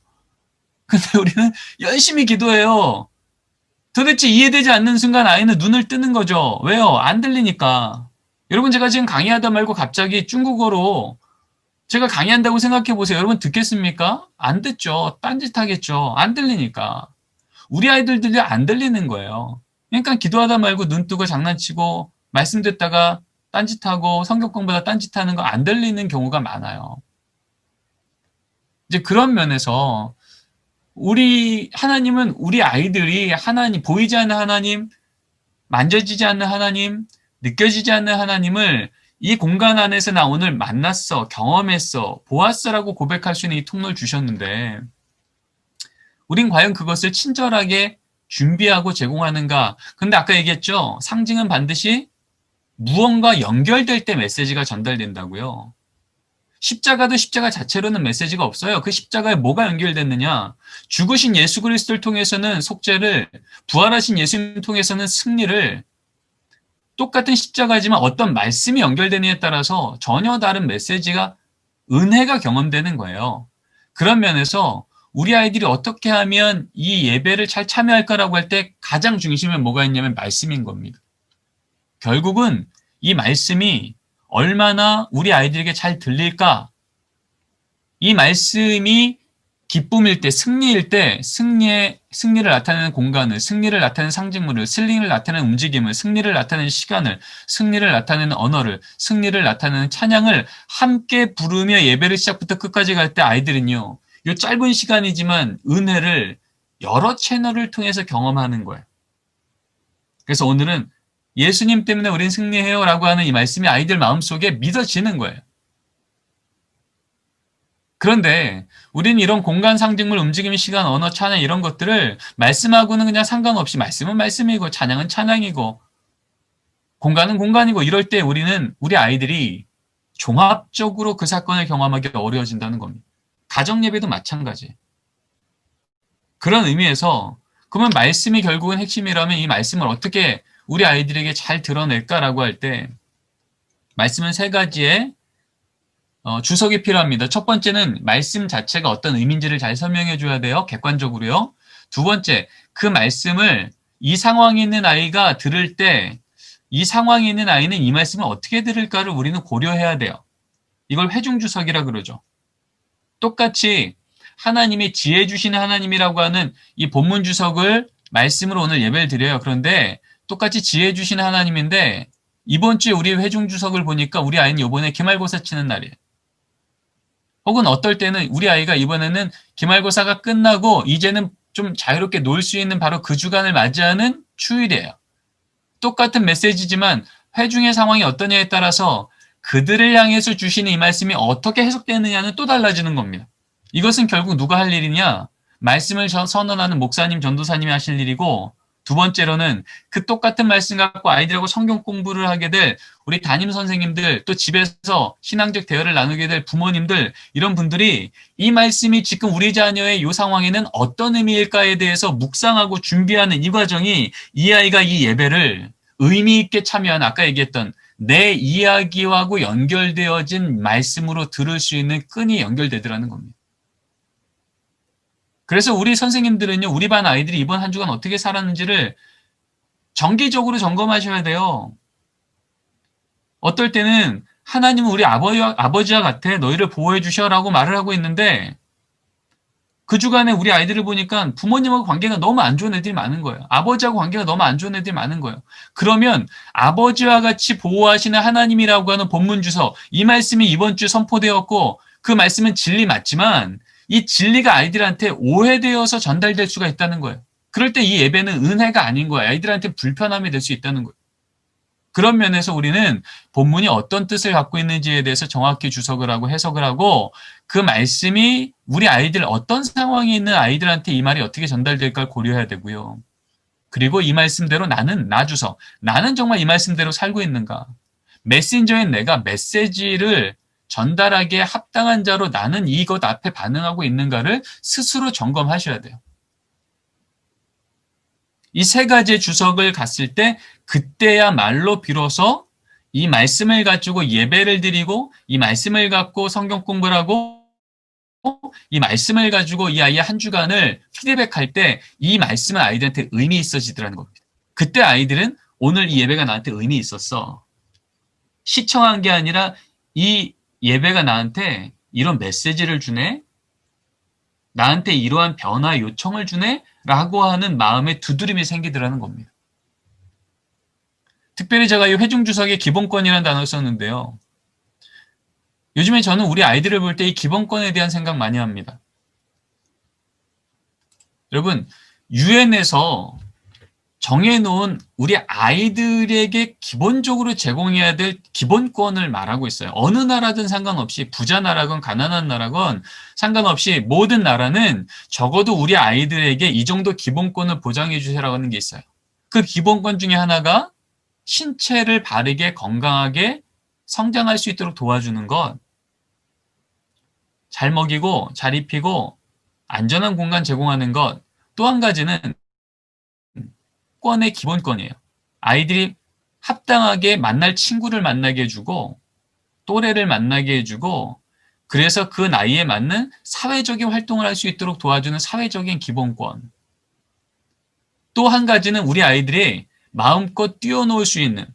근데 우리는 열심히 기도해요. 도대체 이해되지 않는 순간 아이는 눈을 뜨는 거죠. 왜요? 안 들리니까. 여러분, 제가 지금 강의하다 말고 갑자기 중국어로 제가 강의한다고 생각해 보세요. 여러분 듣겠습니까? 안 듣죠. 딴짓하겠죠. 안 들리니까. 우리 아이들들이 안 들리는 거예요. 그러니까 기도하다 말고 눈 뜨고 장난치고 말씀 듣다가 딴짓하고 성경 공부하다 딴짓하는 거 안 들리는 경우가 많아요. 이제 그런 면에서 우리 하나님은 우리 아이들이 하나님, 보이지 않는 하나님, 만져지지 않는 하나님, 느껴지지 않는 하나님을 이 공간 안에서 나 오늘 만났어, 경험했어, 보았어라고 고백할 수 있는 이 통로를 주셨는데 우린 과연 그것을 친절하게 준비하고 제공하는가? 근데 아까 얘기했죠. 상징은 반드시 무언가 연결될 때 메시지가 전달된다고요. 십자가도 십자가 자체로는 메시지가 없어요. 그 십자가에 뭐가 연결됐느냐? 죽으신 예수 그리스도를 통해서는 속죄를, 부활하신 예수님 통해서는 승리를, 똑같은 십자가지만 어떤 말씀이 연결되느냐에 따라서 전혀 다른 메시지가, 은혜가 경험되는 거예요. 그런 면에서 우리 아이들이 어떻게 하면 이 예배를 잘 참여할까라고 할 때 가장 중심에 뭐가 있냐면 말씀인 겁니다. 결국은 이 말씀이 얼마나 우리 아이들에게 잘 들릴까? 이 말씀이 기쁨일 때, 승리일 때, 승리를 나타내는 공간을, 승리를 나타내는 상징물을, 승리를 나타내는 움직임을, 승리를 나타내는 시간을, 승리를 나타내는 언어를, 승리를 나타내는 찬양을 함께 부르며 예배를 시작부터 끝까지 갈 때 아이들은요, 이 짧은 시간이지만 은혜를 여러 채널을 통해서 경험하는 거예요. 그래서 오늘은 예수님 때문에 우린 승리해요 라고 하는 이 말씀이 아이들 마음속에 믿어지는 거예요. 그런데 우리는 이런 공간 상징물, 움직임, 시간, 언어, 찬양 이런 것들을 말씀하고는 그냥 상관없이 말씀은 말씀이고 찬양은 찬양이고 공간은 공간이고 이럴 때 우리는 우리 아이들이 종합적으로 그 사건을 경험하기 어려워진다는 겁니다. 가정예배도 마찬가지. 그런 의미에서 그러면 말씀이 결국은 핵심이라면 이 말씀을 어떻게 우리 아이들에게 잘 드러낼까라고 할 때 말씀은 세 가지의 주석이 필요합니다. 첫 번째는 말씀 자체가 어떤 의미인지를 잘 설명해 줘야 돼요. 객관적으로요. 두 번째, 그 말씀을 이 상황에 있는 아이가 들을 때 이 상황에 있는 아이는 이 말씀을 어떻게 들을까를 우리는 고려해야 돼요. 이걸 회중주석이라 그러죠. 똑같이 하나님이 지혜 주시는 하나님이라고 하는 이 본문 주석을 말씀으로 오늘 예배를 드려요. 그런데 똑같이 지혜 주시는 하나님인데 이번 주에 우리 회중 주석을 보니까 우리 아이는 이번에 기말고사 치는 날이에요. 혹은 어떨 때는 우리 아이가 이번에는 기말고사가 끝나고 이제는 좀 자유롭게 놀 수 있는 바로 그 주간을 맞이하는 휴일이에요. 똑같은 메시지지만 회중의 상황이 어떠냐에 따라서 그들을 향해서 주시는 이 말씀이 어떻게 해석되느냐는 또 달라지는 겁니다. 이것은 결국 누가 할 일이냐? 말씀을 선언하는 목사님, 전도사님이 하실 일이고 두 번째로는 그 똑같은 말씀 갖고 아이들하고 성경 공부를 하게 될 우리 담임 선생님들, 또 집에서 신앙적 대화를 나누게 될 부모님들, 이런 분들이 이 말씀이 지금 우리 자녀의 이 상황에는 어떤 의미일까에 대해서 묵상하고 준비하는 이 과정이 이 아이가 이 예배를 의미 있게 참여한 아까 얘기했던 내 이야기하고 연결되어진 말씀으로 들을 수 있는 끈이 연결되더라는 겁니다. 그래서 우리 선생님들은요, 우리 반 아이들이 이번 한 주간 어떻게 살았는지를 정기적으로 점검하셔야 돼요. 어떨 때는 하나님은 우리 아버지와 같아 너희를 보호해 주셔라고 말을 하고 있는데 그 주간에 우리 아이들을 보니까 부모님하고 관계가 너무 안 좋은 애들이 많은 거예요. 아버지하고 관계가 너무 안 좋은 애들이 많은 거예요. 그러면 아버지와 같이 보호하시는 하나님이라고 하는 본문 주석, 이 말씀이 이번 주 선포되었고 그 말씀은 진리 맞지만 이 진리가 아이들한테 오해되어서 전달될 수가 있다는 거예요. 그럴 때 이 예배는 은혜가 아닌 거예요. 아이들한테 불편함이 될 수 있다는 거예요. 그런 면에서 우리는 본문이 어떤 뜻을 갖고 있는지에 대해서 정확히 주석을 하고 해석을 하고 그 말씀이 우리 아이들 어떤 상황에 있는 아이들한테 이 말이 어떻게 전달될까를 고려해야 되고요. 그리고 이 말씀대로 나는 나 주서 나는 정말 이 말씀대로 살고 있는가? 메신저인 내가 메시지를 전달하기에 합당한 자로 나는 이것 앞에 반응하고 있는가를 스스로 점검하셔야 돼요. 이 세 가지의 주석을 갔을 때 그때야말로 비로소 이 말씀을 가지고 예배를 드리고 이 말씀을 갖고 성경 공부를 하고 이 말씀을 가지고 이 아이의 한 주간을 피드백할 때 이 말씀은 아이들한테 의미 있어지더라는 겁니다. 그때 아이들은 오늘 이 예배가 나한테 의미 있었어. 시청한 게 아니라 이 예배가 나한테 이런 메시지를 주네. 나한테 이러한 변화 요청을 주네. 라고 하는 마음의 두드림이 생기더라는 겁니다. 특별히 제가 이 회중주석의 기본권이라는 단어를 썼는데요. 요즘에 저는 우리 아이들을 볼 때 이 기본권에 대한 생각 많이 합니다. 여러분, 유엔에서 정해놓은 우리 아이들에게 기본적으로 제공해야 될 기본권을 말하고 있어요. 어느 나라든 상관없이 부자 나라건 가난한 나라건 상관없이 모든 나라는 적어도 우리 아이들에게 이 정도 기본권을 보장해 주세요라고 하는 게 있어요. 그 기본권 중에 하나가 신체를 바르게 건강하게 성장할 수 있도록 도와주는 것, 잘 먹이고 잘 입히고 안전한 공간 제공하는 것, 또 한 가지는 권의 기본권이에요. 아이들이 합당하게 만날 친구를 만나게 해주고 또래를 만나게 해주고 그래서 그 나이에 맞는 사회적인 활동을 할 수 있도록 도와주는 사회적인 기본권. 또 한 가지는 우리 아이들이 마음껏 뛰어놀 수 있는,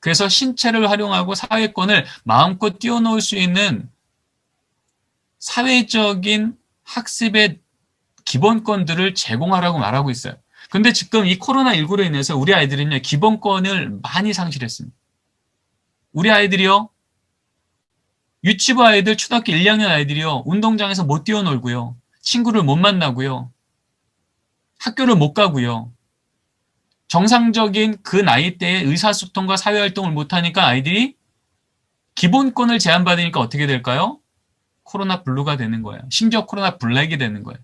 그래서 신체를 활용하고 사회권을 마음껏 뛰어놀 수 있는 사회적인 학습의 기본권들을 제공하라고 말하고 있어요. 근데 지금 이 코로나19로 인해서 우리 아이들은요, 기본권을 많이 상실했습니다. 우리 아이들이요, 유치부 아이들, 초등학교 1, 2학년 아이들이요, 운동장에서 못 뛰어놀고요, 친구를 못 만나고요, 학교를 못 가고요, 정상적인 그 나이대의 의사소통과 사회활동을 못하니까 아이들이 기본권을 제한받으니까 어떻게 될까요? 코로나 블루가 되는 거예요. 심지어 코로나 블랙이 되는 거예요.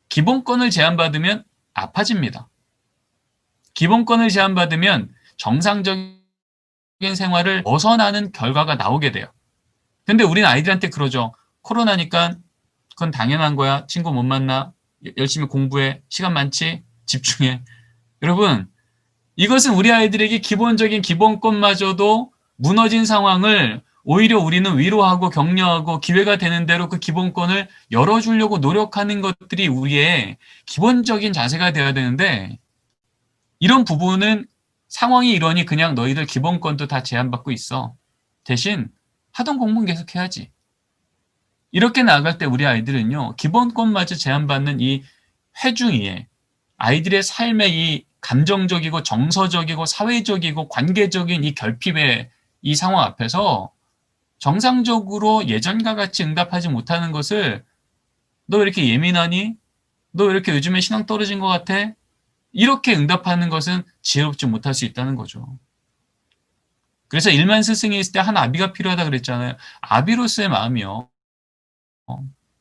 기본권을 제한받으면 아파집니다. 기본권을 제한받으면 정상적인 생활을 벗어나는 결과가 나오게 돼요. 근데 우리는 아이들한테 그러죠. 코로나니까 그건 당연한 거야. 친구 못 만나. 열심히 공부해. 시간 많지? 집중해. 여러분, 이것은 우리 아이들에게 기본적인 기본권마저도 무너진 상황을 오히려 우리는 위로하고 격려하고 기회가 되는 대로 그 기본권을 열어주려고 노력하는 것들이 우리의 기본적인 자세가 되어야 되는데, 이런 부분은 상황이 이러니 그냥 너희들 기본권도 다 제한받고 있어. 대신 하던 공부는 계속 해야지. 이렇게 나아갈 때 우리 아이들은요, 기본권마저 제한받는 이 회중위에 아이들의 삶의 이 감정적이고 정서적이고 사회적이고 관계적인 이 결핍의 이 상황 앞에서 정상적으로 예전과 같이 응답하지 못하는 것을, 너 왜 이렇게 예민하니? 너 왜 이렇게 요즘에 신앙 떨어진 것 같아? 이렇게 응답하는 것은 지혜롭지 못할 수 있다는 거죠. 그래서 일만 스승이 있을 때 한 아비가 필요하다 그랬잖아요. 아비로서의 마음이요,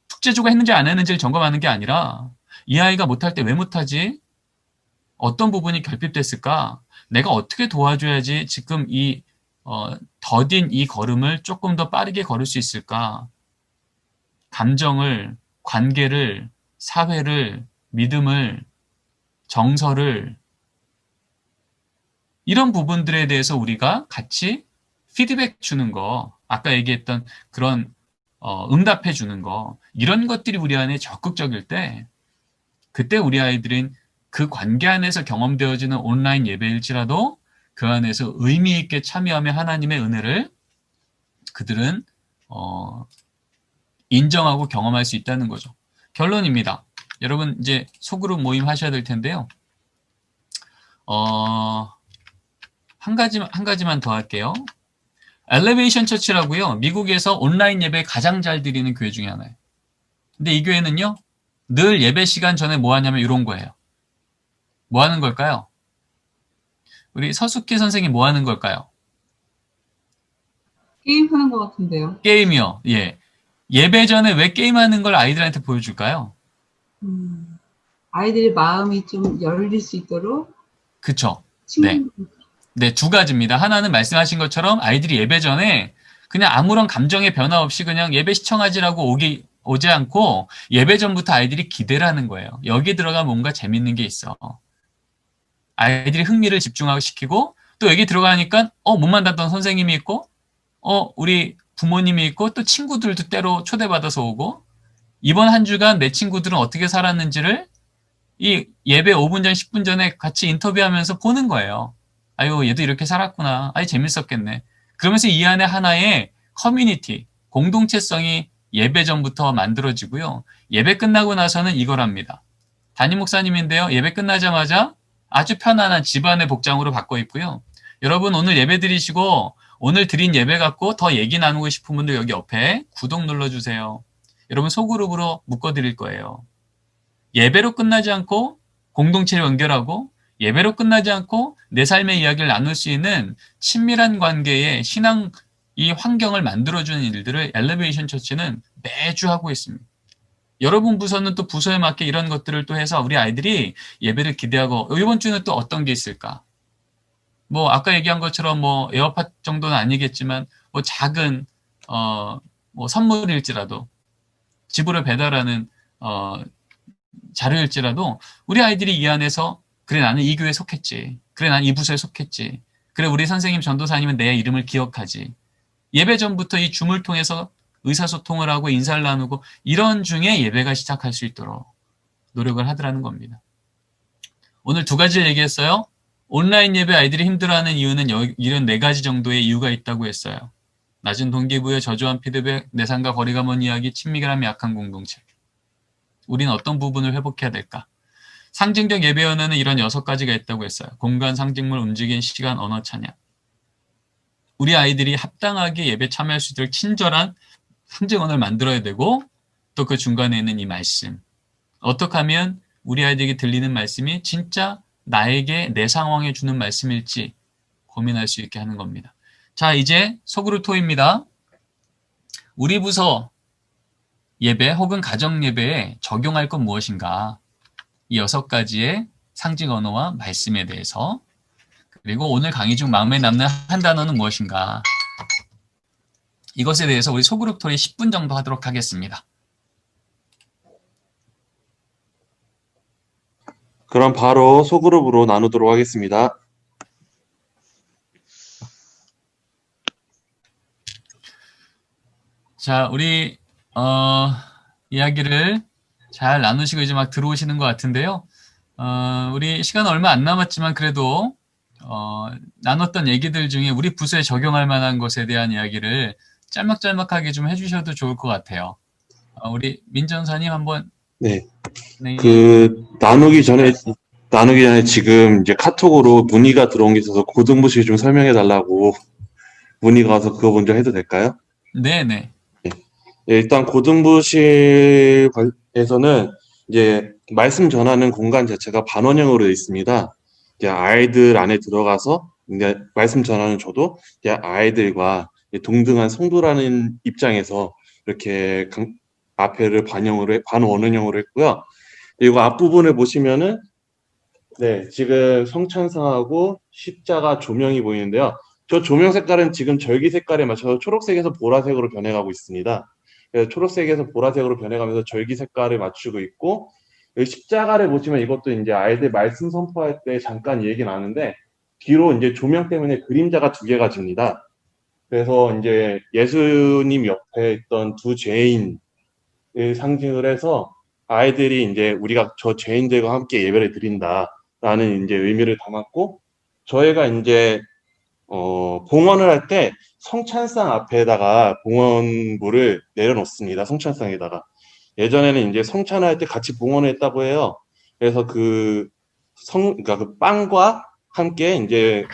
숙제조가 했는지 안 했는지를 점검하는 게 아니라 이 아이가 못할 때 왜 못하지? 어떤 부분이 결핍됐을까? 내가 어떻게 도와줘야지 지금 이 더딘 이 걸음을 조금 더 빠르게 걸을 수 있을까? 감정을, 관계를, 사회를, 믿음을, 정서를, 이런 부분들에 대해서 우리가 같이 피드백 주는 거, 아까 얘기했던 그런 응답해 주는 거, 이런 것들이 우리 안에 적극적일 때, 그때 우리 아이들은 그 관계 안에서 경험되어지는 온라인 예배일지라도 그 안에서 의미 있게 참여하며 하나님의 은혜를 그들은 인정하고 경험할 수 있다는 거죠. 결론입니다. 여러분 이제 소그룹 모임 하셔야 될 텐데요. 한 가지만 더 할게요. 엘리베이션 처치라고요. 미국에서 온라인 예배 가장 잘 드리는 교회 중에 하나예요. 근데 이 교회는요, 늘 예배 시간 전에 뭐 하냐면 이런 거예요. 뭐 하는 걸까요? 우리 서숙희 선생님 뭐 하는 걸까요? 게임하는 것 같은데요. 게임이요. 예. 예배 전에 왜 게임하는 걸 아이들한테 보여줄까요? 아이들의 마음이 좀 열릴 수 있도록 그쵸? 네. 네, 두 가지입니다. 하나는 말씀하신 것처럼 아이들이 예배 전에 그냥 아무런 감정의 변화 없이 그냥 예배 시청하지라고 오지 않고 예배 전부터 아이들이 기대를 하는 거예요. 여기 들어가면 뭔가 재밌는 게 있어. 아이들이 흥미를 집중시키고 또 여기 들어가니까 못 만났던 선생님이 있고 우리 부모님이 있고 또 친구들도 때로 초대받아서 오고 이번 한 주간 내 친구들은 어떻게 살았는지를 이 예배 5분 전, 10분 전에 같이 인터뷰하면서 보는 거예요. 아유, 얘도 이렇게 살았구나. 아유, 재밌었겠네. 그러면서 이 안에 하나의 커뮤니티, 공동체성이 예배 전부터 만들어지고요. 예배 끝나고 나서는 이걸 합니다. 담임 목사님인데요. 예배 끝나자마자 아주 편안한 집안의 복장으로 바꿔 입고요. 여러분 오늘 예배 드리시고 오늘 드린 예배 갖고 더 얘기 나누고 싶은 분들 여기 옆에 구독 눌러주세요. 여러분 소그룹으로 묶어드릴 거예요. 예배로 끝나지 않고 공동체를 연결하고 예배로 끝나지 않고 내 삶의 이야기를 나눌 수 있는 친밀한 관계의 신앙 이 환경을 만들어주는 일들을 엘리베이션 처치는 매주 하고 있습니다. 여러분 부서는 또 부서에 맞게 이런 것들을 또 해서 우리 아이들이 예배를 기대하고 이번 주는 또 어떤 게 있을까? 뭐 아까 얘기한 것처럼 뭐 에어팟 정도는 아니겠지만 뭐 작은 뭐 선물일지라도 집으로 배달하는 자료일지라도 우리 아이들이 이 안에서 그래 나는 이 교회에 속했지. 그래 난 이 부서에 속했지. 그래 우리 선생님 전도사님은 내 이름을 기억하지. 예배 전부터 이 줌을 통해서 의사소통을 하고 인사를 나누고 이런 중에 예배가 시작할 수 있도록 노력을 하더라는 겁니다. 오늘 두 가지를 얘기했어요. 온라인 예배 아이들이 힘들어하는 이유는 이런 4가지 정도의 이유가 있다고 했어요. 낮은 동기부여, 저조한 피드백, 내 삶과 거리가 먼 이야기, 친밀감이 약한 공동체. 우리는 어떤 부분을 회복해야 될까? 상징적 예배 언어는 이런 6가지가 있다고 했어요. 공간, 상징물, 움직임, 시간, 언어, 찬양. 우리 아이들이 합당하게 예배 참여할 수 있도록 친절한 상징 언어를 만들어야 되고 또 그 중간에 있는 이 말씀. 어떻게 하면 우리 아이들에게 들리는 말씀이 진짜 나에게 내 상황에 주는 말씀일지 고민할 수 있게 하는 겁니다. 자, 이제 소그룹 토입니다. 우리 부서 예배 혹은 가정 예배에 적용할 건 무엇인가? 이 6가지의 상징 언어와 말씀에 대해서 그리고 오늘 강의 중 마음에 남는 한 단어는 무엇인가? 이것에 대해서 우리 소그룹 토리 10분 정도 하도록 하겠습니다. 그럼 바로 소그룹으로 나누도록 하겠습니다. 자, 우리 이야기를 잘 나누시고 이제 막 들어오시는 것 같은데요. 우리 시간 얼마 안 남았지만 그래도 나눴던 얘기들 중에 우리 부서에 적용할 만한 것에 대한 이야기를 짤막짤막하게 좀 해주셔도 좋을 것 같아요. 우리 민 전사님 한번. 네. 나누기 전에 지금 이제 카톡으로 문의가 들어온 게 있어서 고등부실 좀 설명해 달라고 문의가 와서 그거 먼저 해도 될까요? 네네. 네. 일단 고등부실에서는 이제 말씀 전하는 공간 자체가 반원형으로 되어 있습니다. 이제 아이들 안에 들어가서 이제 말씀 전하는 저도 이제 아이들과 동등한 성도라는 입장에서 이렇게 앞에를 반원형으로 했고요. 그리고 앞부분을 보시면은 네, 지금 성찬상하고 십자가 조명이 보이는데요. 저 조명 색깔은 지금 절기 색깔에 맞춰서 초록색에서 보라색으로 변해가고 있습니다. 그래서 초록색에서 보라색으로 변해가면서 절기 색깔을 맞추고 있고 십자가를 보시면 이것도 이제 아이들 말씀 선포할 때 잠깐 얘기 나는데 뒤로 이제 조명 때문에 그림자가 2개가 집니다. 그래서 이제 예수님 옆에 있던 2 죄인을 상징을 해서 아이들이 이제 우리가 저 죄인들과 함께 예배를 드린다라는 이제 의미를 담았고 저희가 이제 봉헌을 할 때 성찬상 앞에다가 봉헌물을 내려놓습니다. 성찬상에다가. 예전에는 이제 성찬할 때 같이 봉헌을 했다고 해요. 그래서 그러니까 그 빵과 함께 이제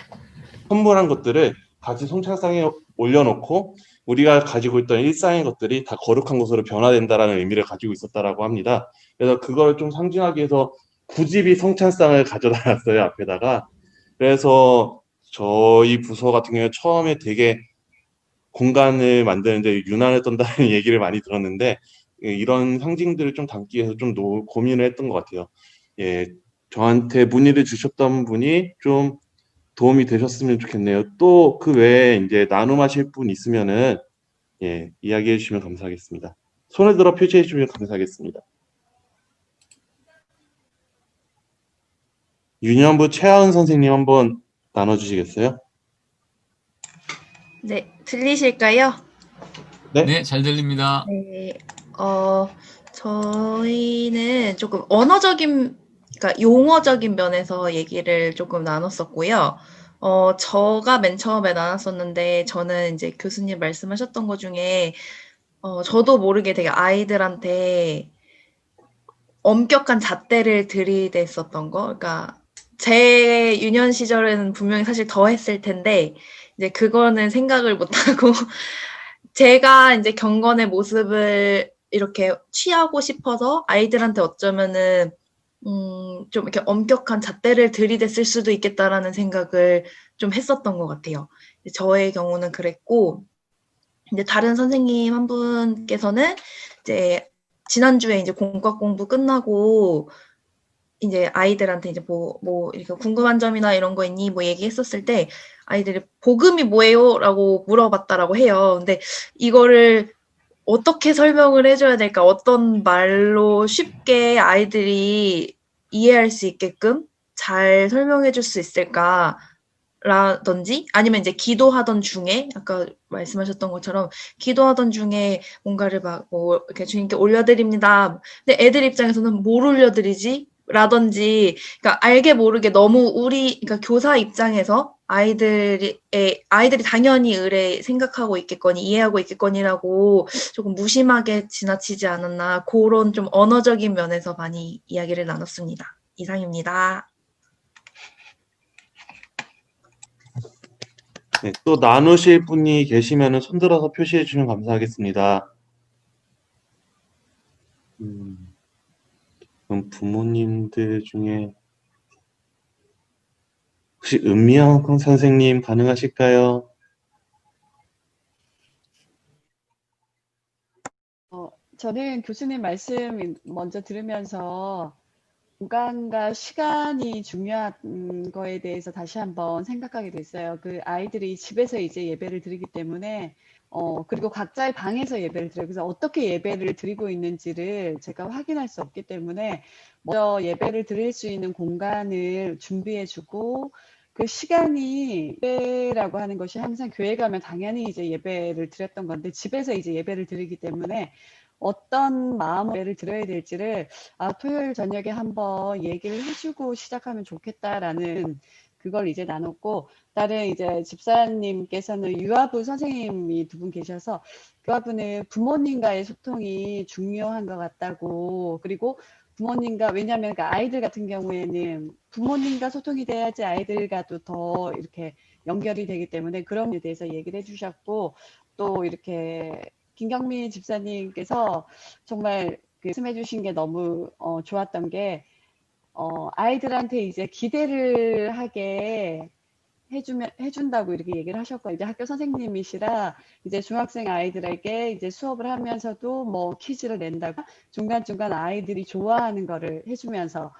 선물한 것들을 같이 성찬상에 올려놓고 우리가 가지고 있던 일상의 것들이 다 거룩한 것으로 변화된다라는 의미를 가지고 있었다라고 합니다. 그래서 그걸 좀 상징하기 위해서 굳이 성찬상을 가져다 놨어요, 앞에다가. 그래서 저희 부서 같은 경우에 처음에 되게 공간을 만드는데 유난을 떤다는 얘기를 많이 들었는데 이런 상징들을 좀 담기 위해서 좀 고민을 했던 것 같아요. 예, 저한테 문의를 주셨던 분이 좀 도움이 되셨으면 좋겠네요. 또 그 외에 이제 나눔하실 분 있으면은 예, 이야기해 주시면 감사하겠습니다. 손을 들어 표시해 주시면 감사하겠습니다. 유년부 최하은 선생님 한번 나눠주시겠어요? 네, 들리실까요? 네? 네, 잘 들립니다. 네, 저희는 조금 언어적인, 그러니까 용어적인 면에서 얘기를 조금 나눴었고요. 저가 맨 처음에 나눴었는데, 저는 이제 교수님 말씀하셨던 것 중에, 저도 모르게 되게 아이들한테 엄격한 잣대를 들이댔었던 거. 그러니까, 제 유년 시절에는 분명히 사실 더 했을 텐데, 이제 그거는 생각을 못하고, 제가 이제 경건의 모습을 이렇게 취하고 싶어서 아이들한테 어쩌면은, 좀 이렇게 엄격한 잣대를 들이댔을 수도 있겠다라는 생각을 좀 했었던 것 같아요. 저의 경우는 그랬고, 이제 다른 선생님 한 분께서는 이제 지난주에 이제 공과 공부 끝나고 이제 아이들한테 이제 뭐 이렇게 궁금한 점이나 이런 거 있니? 뭐 얘기했었을 때 아이들이 복음이 뭐예요? 라고 물어봤다라고 해요. 근데 이거를 어떻게 설명을 해줘야 될까? 어떤 말로 쉽게 아이들이 이해할 수 있게끔 잘 설명해 줄 수 있을까? 라든지 아니면 이제 기도하던 중에 아까 말씀하셨던 것처럼 기도하던 중에 뭔가를 막 뭐 이렇게 주님께 올려드립니다. 근데 애들 입장에서는 뭘 올려드리지? 라든지 그러니까 알게 모르게 너무 그러니까 교사 입장에서 아이들이 당연히 의뢰 생각하고 있겠거니 이해하고 있겠거니라고 조금 무심하게 지나치지 않았나 그런 좀 언어적인 면에서 많이 이야기를 나눴습니다. 이상입니다. 네, 또 나누실 분이 계시면은 손들어서 표시해 주시면 감사하겠습니다. 그럼 부모님들 중에 혹시 은미영 선생님 가능하실까요? 저는 교수님 말씀 먼저 들으면서 공간과 시간이 중요한 거에 대해서 다시 한번 생각하게 됐어요. 그 아이들이 집에서 이제 예배를 드리기 때문에 그리고 각자의 방에서 예배를 드려요. 그래서 어떻게 예배를 드리고 있는지를 제가 확인할 수 없기 때문에 먼저 예배를 드릴 수 있는 공간을 준비해주고 그 시간이 예배라고 하는 것이 항상 교회 가면 당연히 이제 예배를 드렸던 건데 집에서 이제 예배를 드리기 때문에 어떤 마음으로 예배를 드려야 될지를 토요일 저녁에 한번 얘기를 해주고 시작하면 좋겠다라는 그걸 이제 나눴고 다른 이제 집사님께서는 유아부 선생님이 두 분 계셔서 유아부는 부모님과의 소통이 중요한 것 같다고 그리고 부모님과 왜냐하면 그 아이들 같은 경우에는 부모님과 소통이 돼야지 아이들과도 더 이렇게 연결이 되기 때문에 그런 데 대해서 얘기를 해주셨고 또 이렇게 김경민 집사님께서 정말 말씀해 주신 게 너무 좋았던 게 아이들한테 이제 기대를 하게 해준다고 이렇게 얘기를 하셨고 이제 학교 선생님이시라 이제 중학생 아이들에게 이제 수업을 하면서도 뭐 퀴즈를 낸다고 중간중간 아이들이 좋아하는 거를 해주면서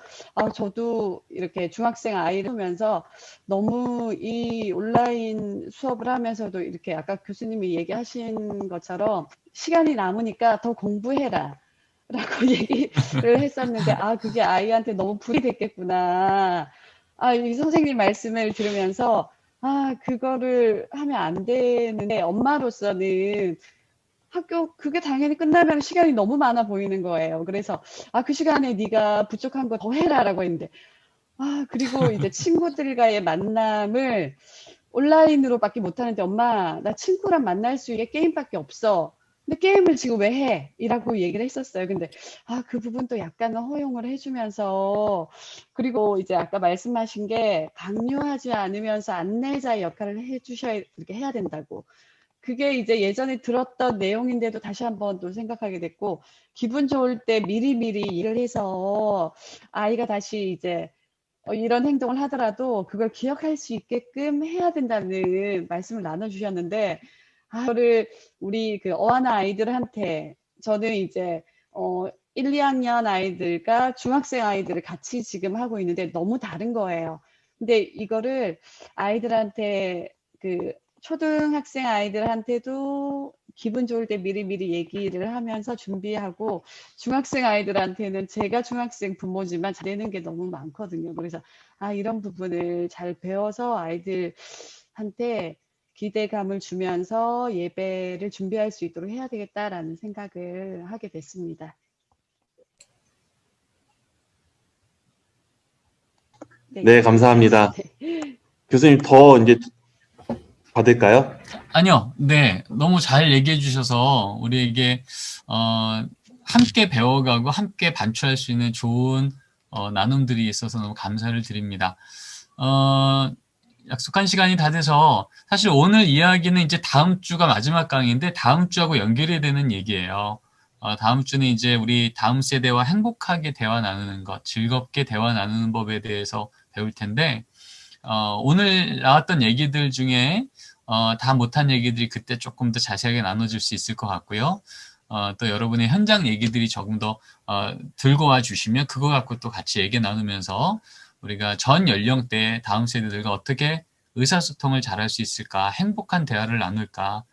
저도 이렇게 중학생 아이를 보면서 너무 이 온라인 수업을 하면서도 이렇게 아까 교수님이 얘기하신 것처럼 시간이 남으니까 더 공부해라. 라고 얘기를 했었는데 그게 아이한테 너무 불이 됐겠구나. 이 선생님 말씀을 들으면서 그거를 하면 안 되는데 엄마로서는 그게 당연히 끝나면 시간이 너무 많아 보이는 거예요. 그래서 그 시간에 네가 부족한 거 더 해라라고 했는데 그리고 이제 친구들과의 만남을 온라인으로밖에 못하는데 엄마 나 친구랑 만날 수 있게 게임밖에 없어. 근데 게임을 지금 왜 해? 이라고 얘기를 했었어요. 근데 그 부분도 약간은 허용을 해주면서 그리고 이제 아까 말씀하신 게 강요하지 않으면서 안내자의 역할을 이렇게 해야 된다고. 그게 이제 예전에 들었던 내용인데도 다시 한번 또 생각하게 됐고 기분 좋을 때 미리미리 일을 해서 아이가 다시 이제 이런 행동을 하더라도 그걸 기억할 수 있게끔 해야 된다는 말씀을 나눠주셨는데 그거를 우리 그 어하나 아이들한테 저는 이제 1, 2학년 아이들과 중학생 아이들을 같이 지금 하고 있는데 너무 다른 거예요. 근데 이거를 아이들한테 초등학생 아이들한테도 기분 좋을 때 미리미리 얘기를 하면서 준비하고 중학생 아이들한테는 제가 중학생 부모지만 잘되는 게 너무 많거든요. 그래서 이런 부분을 잘 배워서 아이들한테 기대감을 주면서 예배를 준비할 수 있도록 해야 되겠다라는 생각을 하게 됐습니다. 네, 감사합니다. 교수님 더 이제 받을까요? 아니요. 네. 너무 잘 얘기해 주셔서 우리에게 함께 배워가고 함께 반추할 수 있는 좋은 나눔들이 있어서 너무 감사를 드립니다. 약속한 시간이 다 돼서 사실 오늘 이야기는 이제 다음 주가 마지막 강의인데 다음 주하고 연결이 되는 얘기예요. 다음 주는 이제 우리 다음 세대와 행복하게 대화 나누는 것, 즐겁게 대화 나누는 법에 대해서 배울 텐데 오늘 나왔던 얘기들 중에 다 못한 얘기들이 그때 조금 더 자세하게 나눠줄 수 있을 것 같고요. 또 여러분의 현장 얘기들이 조금 더 들고 와 주시면 그거 갖고 또 같이 얘기 나누면서 우리가 전 연령대 다음 세대들과 어떻게 의사소통을 잘할 수 있을까, 행복한 대화를 나눌까,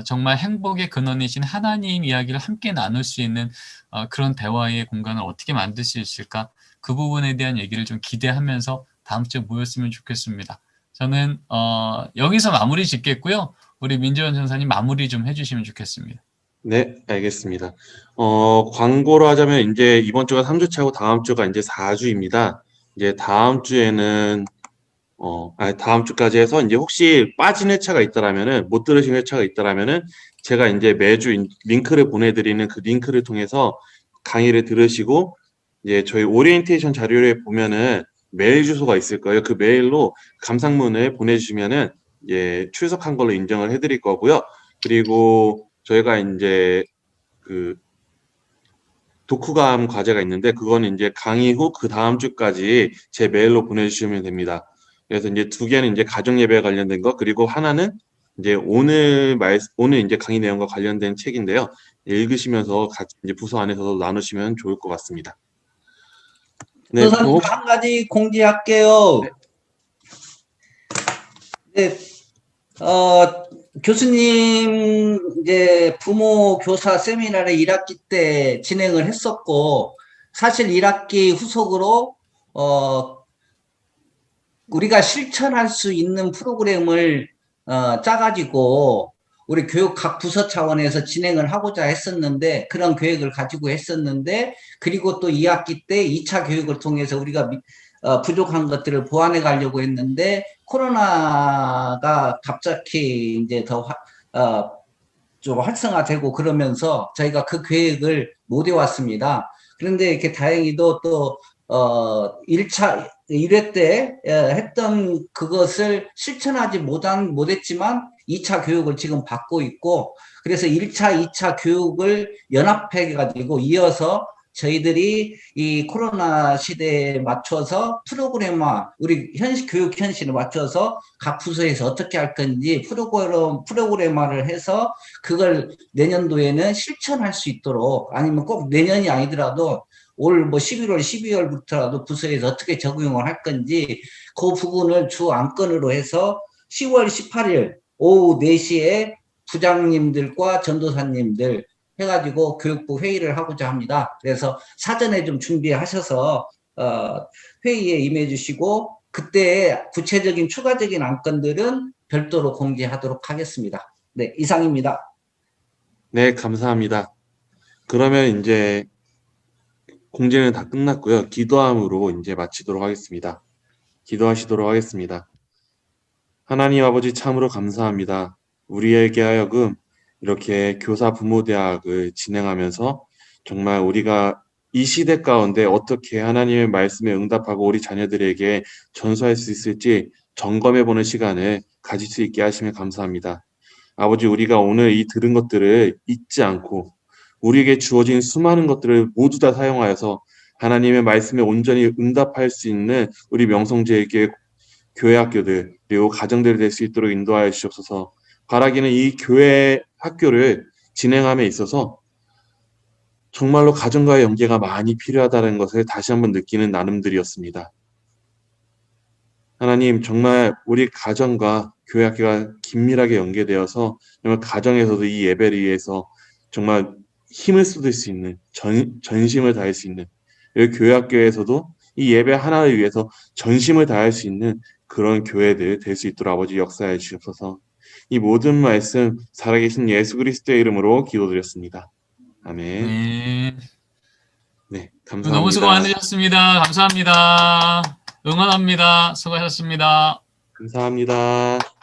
정말 행복의 근원이신 하나님 이야기를 함께 나눌 수 있는 그런 대화의 공간을 어떻게 만들 수 있을까, 그 부분에 대한 얘기를 좀 기대하면서 다음 주에 모였으면 좋겠습니다. 저는 여기서 마무리 짓겠고요. 우리 민재원 전사님 마무리 좀 해주시면 좋겠습니다. 네, 알겠습니다. 광고로 하자면 이제 이번 주가 3주차고 다음 주가 이제 4주입니다. 이제 다음 주에는 다음 주까지 해서 이제 혹시 빠진 회차가 있더라면은 못 들으신 회차가 있더라면은 제가 이제 매주 링크를 보내드리는 그 링크를 통해서 강의를 들으시고 이제 저희 오리엔테이션 자료에 보면은 메일 주소가 있을 거예요. 그 메일로 감상문을 보내주시면은 출석한 걸로 인정을 해드릴 거고요. 그리고 저희가 이제 독후감 과제가 있는데 그거는 이제 강의 후 그 다음 주까지 제 메일로 보내주시면 됩니다. 그래서 이제 두 개는 이제 가정 예배에 관련된 거, 그리고 하나는 이제 오늘 이제 강의 내용과 관련된 책인데요. 읽으시면서 같이 이제 부서 안에서도 나누시면 좋을 것 같습니다. 네, 선생님 한 가지 공지할게요. 네, 교수님 이제 부모 교사 세미나를 1학기 때 진행을 했었고, 사실 1학기 후속으로 우리가 실천할 수 있는 프로그램을 짜가지고 우리 교육 각 부서 차원에서 진행을 하고자 했었는데, 그런 계획을 가지고 했었는데, 그리고 또 2학기 때 2차 교육을 통해서 우리가 부족한 것들을 보완해 가려고 했는데, 코로나가 갑자기 이제 좀 활성화되고 그러면서 저희가 그 계획을 못 해왔습니다. 그런데 이렇게 다행히도 또 1회 때 했던 그것을 실천하지 못했지만 2차 교육을 지금 받고 있고, 그래서 1차, 2차 교육을 연합해가지고 이어서 저희들이 이 코로나 시대에 맞춰서 프로그램화, 우리 교육 현실에 맞춰서 각 부서에서 어떻게 할 건지 프로그램화를 해서 그걸 내년도에는 실천할 수 있도록, 아니면 꼭 내년이 아니더라도 올 11월, 12월부터라도 부서에서 어떻게 적용을 할 건지 그 부분을 주 안건으로 해서 10월 18일 오후 4시에 부장님들과 전도사님들 해가지고 교육부 회의를 하고자 합니다. 그래서 사전에 좀 준비하셔서 회의에 임해 주시고, 그때 구체적인 추가적인 안건들은 별도로 공지하도록 하겠습니다. 네, 이상입니다. 네, 감사합니다. 그러면 이제 공지는 다 끝났고요. 기도함으로 이제 마치도록 하겠습니다. 기도하시도록 하겠습니다. 하나님 아버지, 참으로 감사합니다. 우리에게 하여금 이렇게 교사 부모 대학을 진행하면서 정말 우리가 이 시대 가운데 어떻게 하나님의 말씀에 응답하고 우리 자녀들에게 전수할 수 있을지 점검해보는 시간을 가질 수 있게 하시면 감사합니다. 아버지, 우리가 오늘 이 들은 것들을 잊지 않고 우리에게 주어진 수많은 것들을 모두 다 사용하여서 하나님의 말씀에 온전히 응답할 수 있는 우리 명성제에게 교회 학교들 그리고 가정들이 될 수 있도록 인도하여 주시옵소서. 바라기는 이 교회 학교를 진행함에 있어서 정말로 가정과의 연계가 많이 필요하다는 것을 다시 한번 느끼는 나눔들이었습니다. 하나님, 정말 우리 가정과 교회 학교가 긴밀하게 연계되어서 정말 가정에서도 이 예배를 위해서 정말 힘을 쏟을 수 있는, 전심을 다할 수 있는, 여기 교회 학교에서도 이 예배 하나를 위해서 전심을 다할 수 있는 그런 교회들 될 수 있도록 아버지 역사해 주옵소서. 이 모든 말씀 살아계신 예수 그리스도의 이름으로 기도드렸습니다. 아멘. 네. 네, 너무 감사합니다. 수고 많으셨습니다. 감사합니다. 응원합니다. 수고하셨습니다. 감사합니다.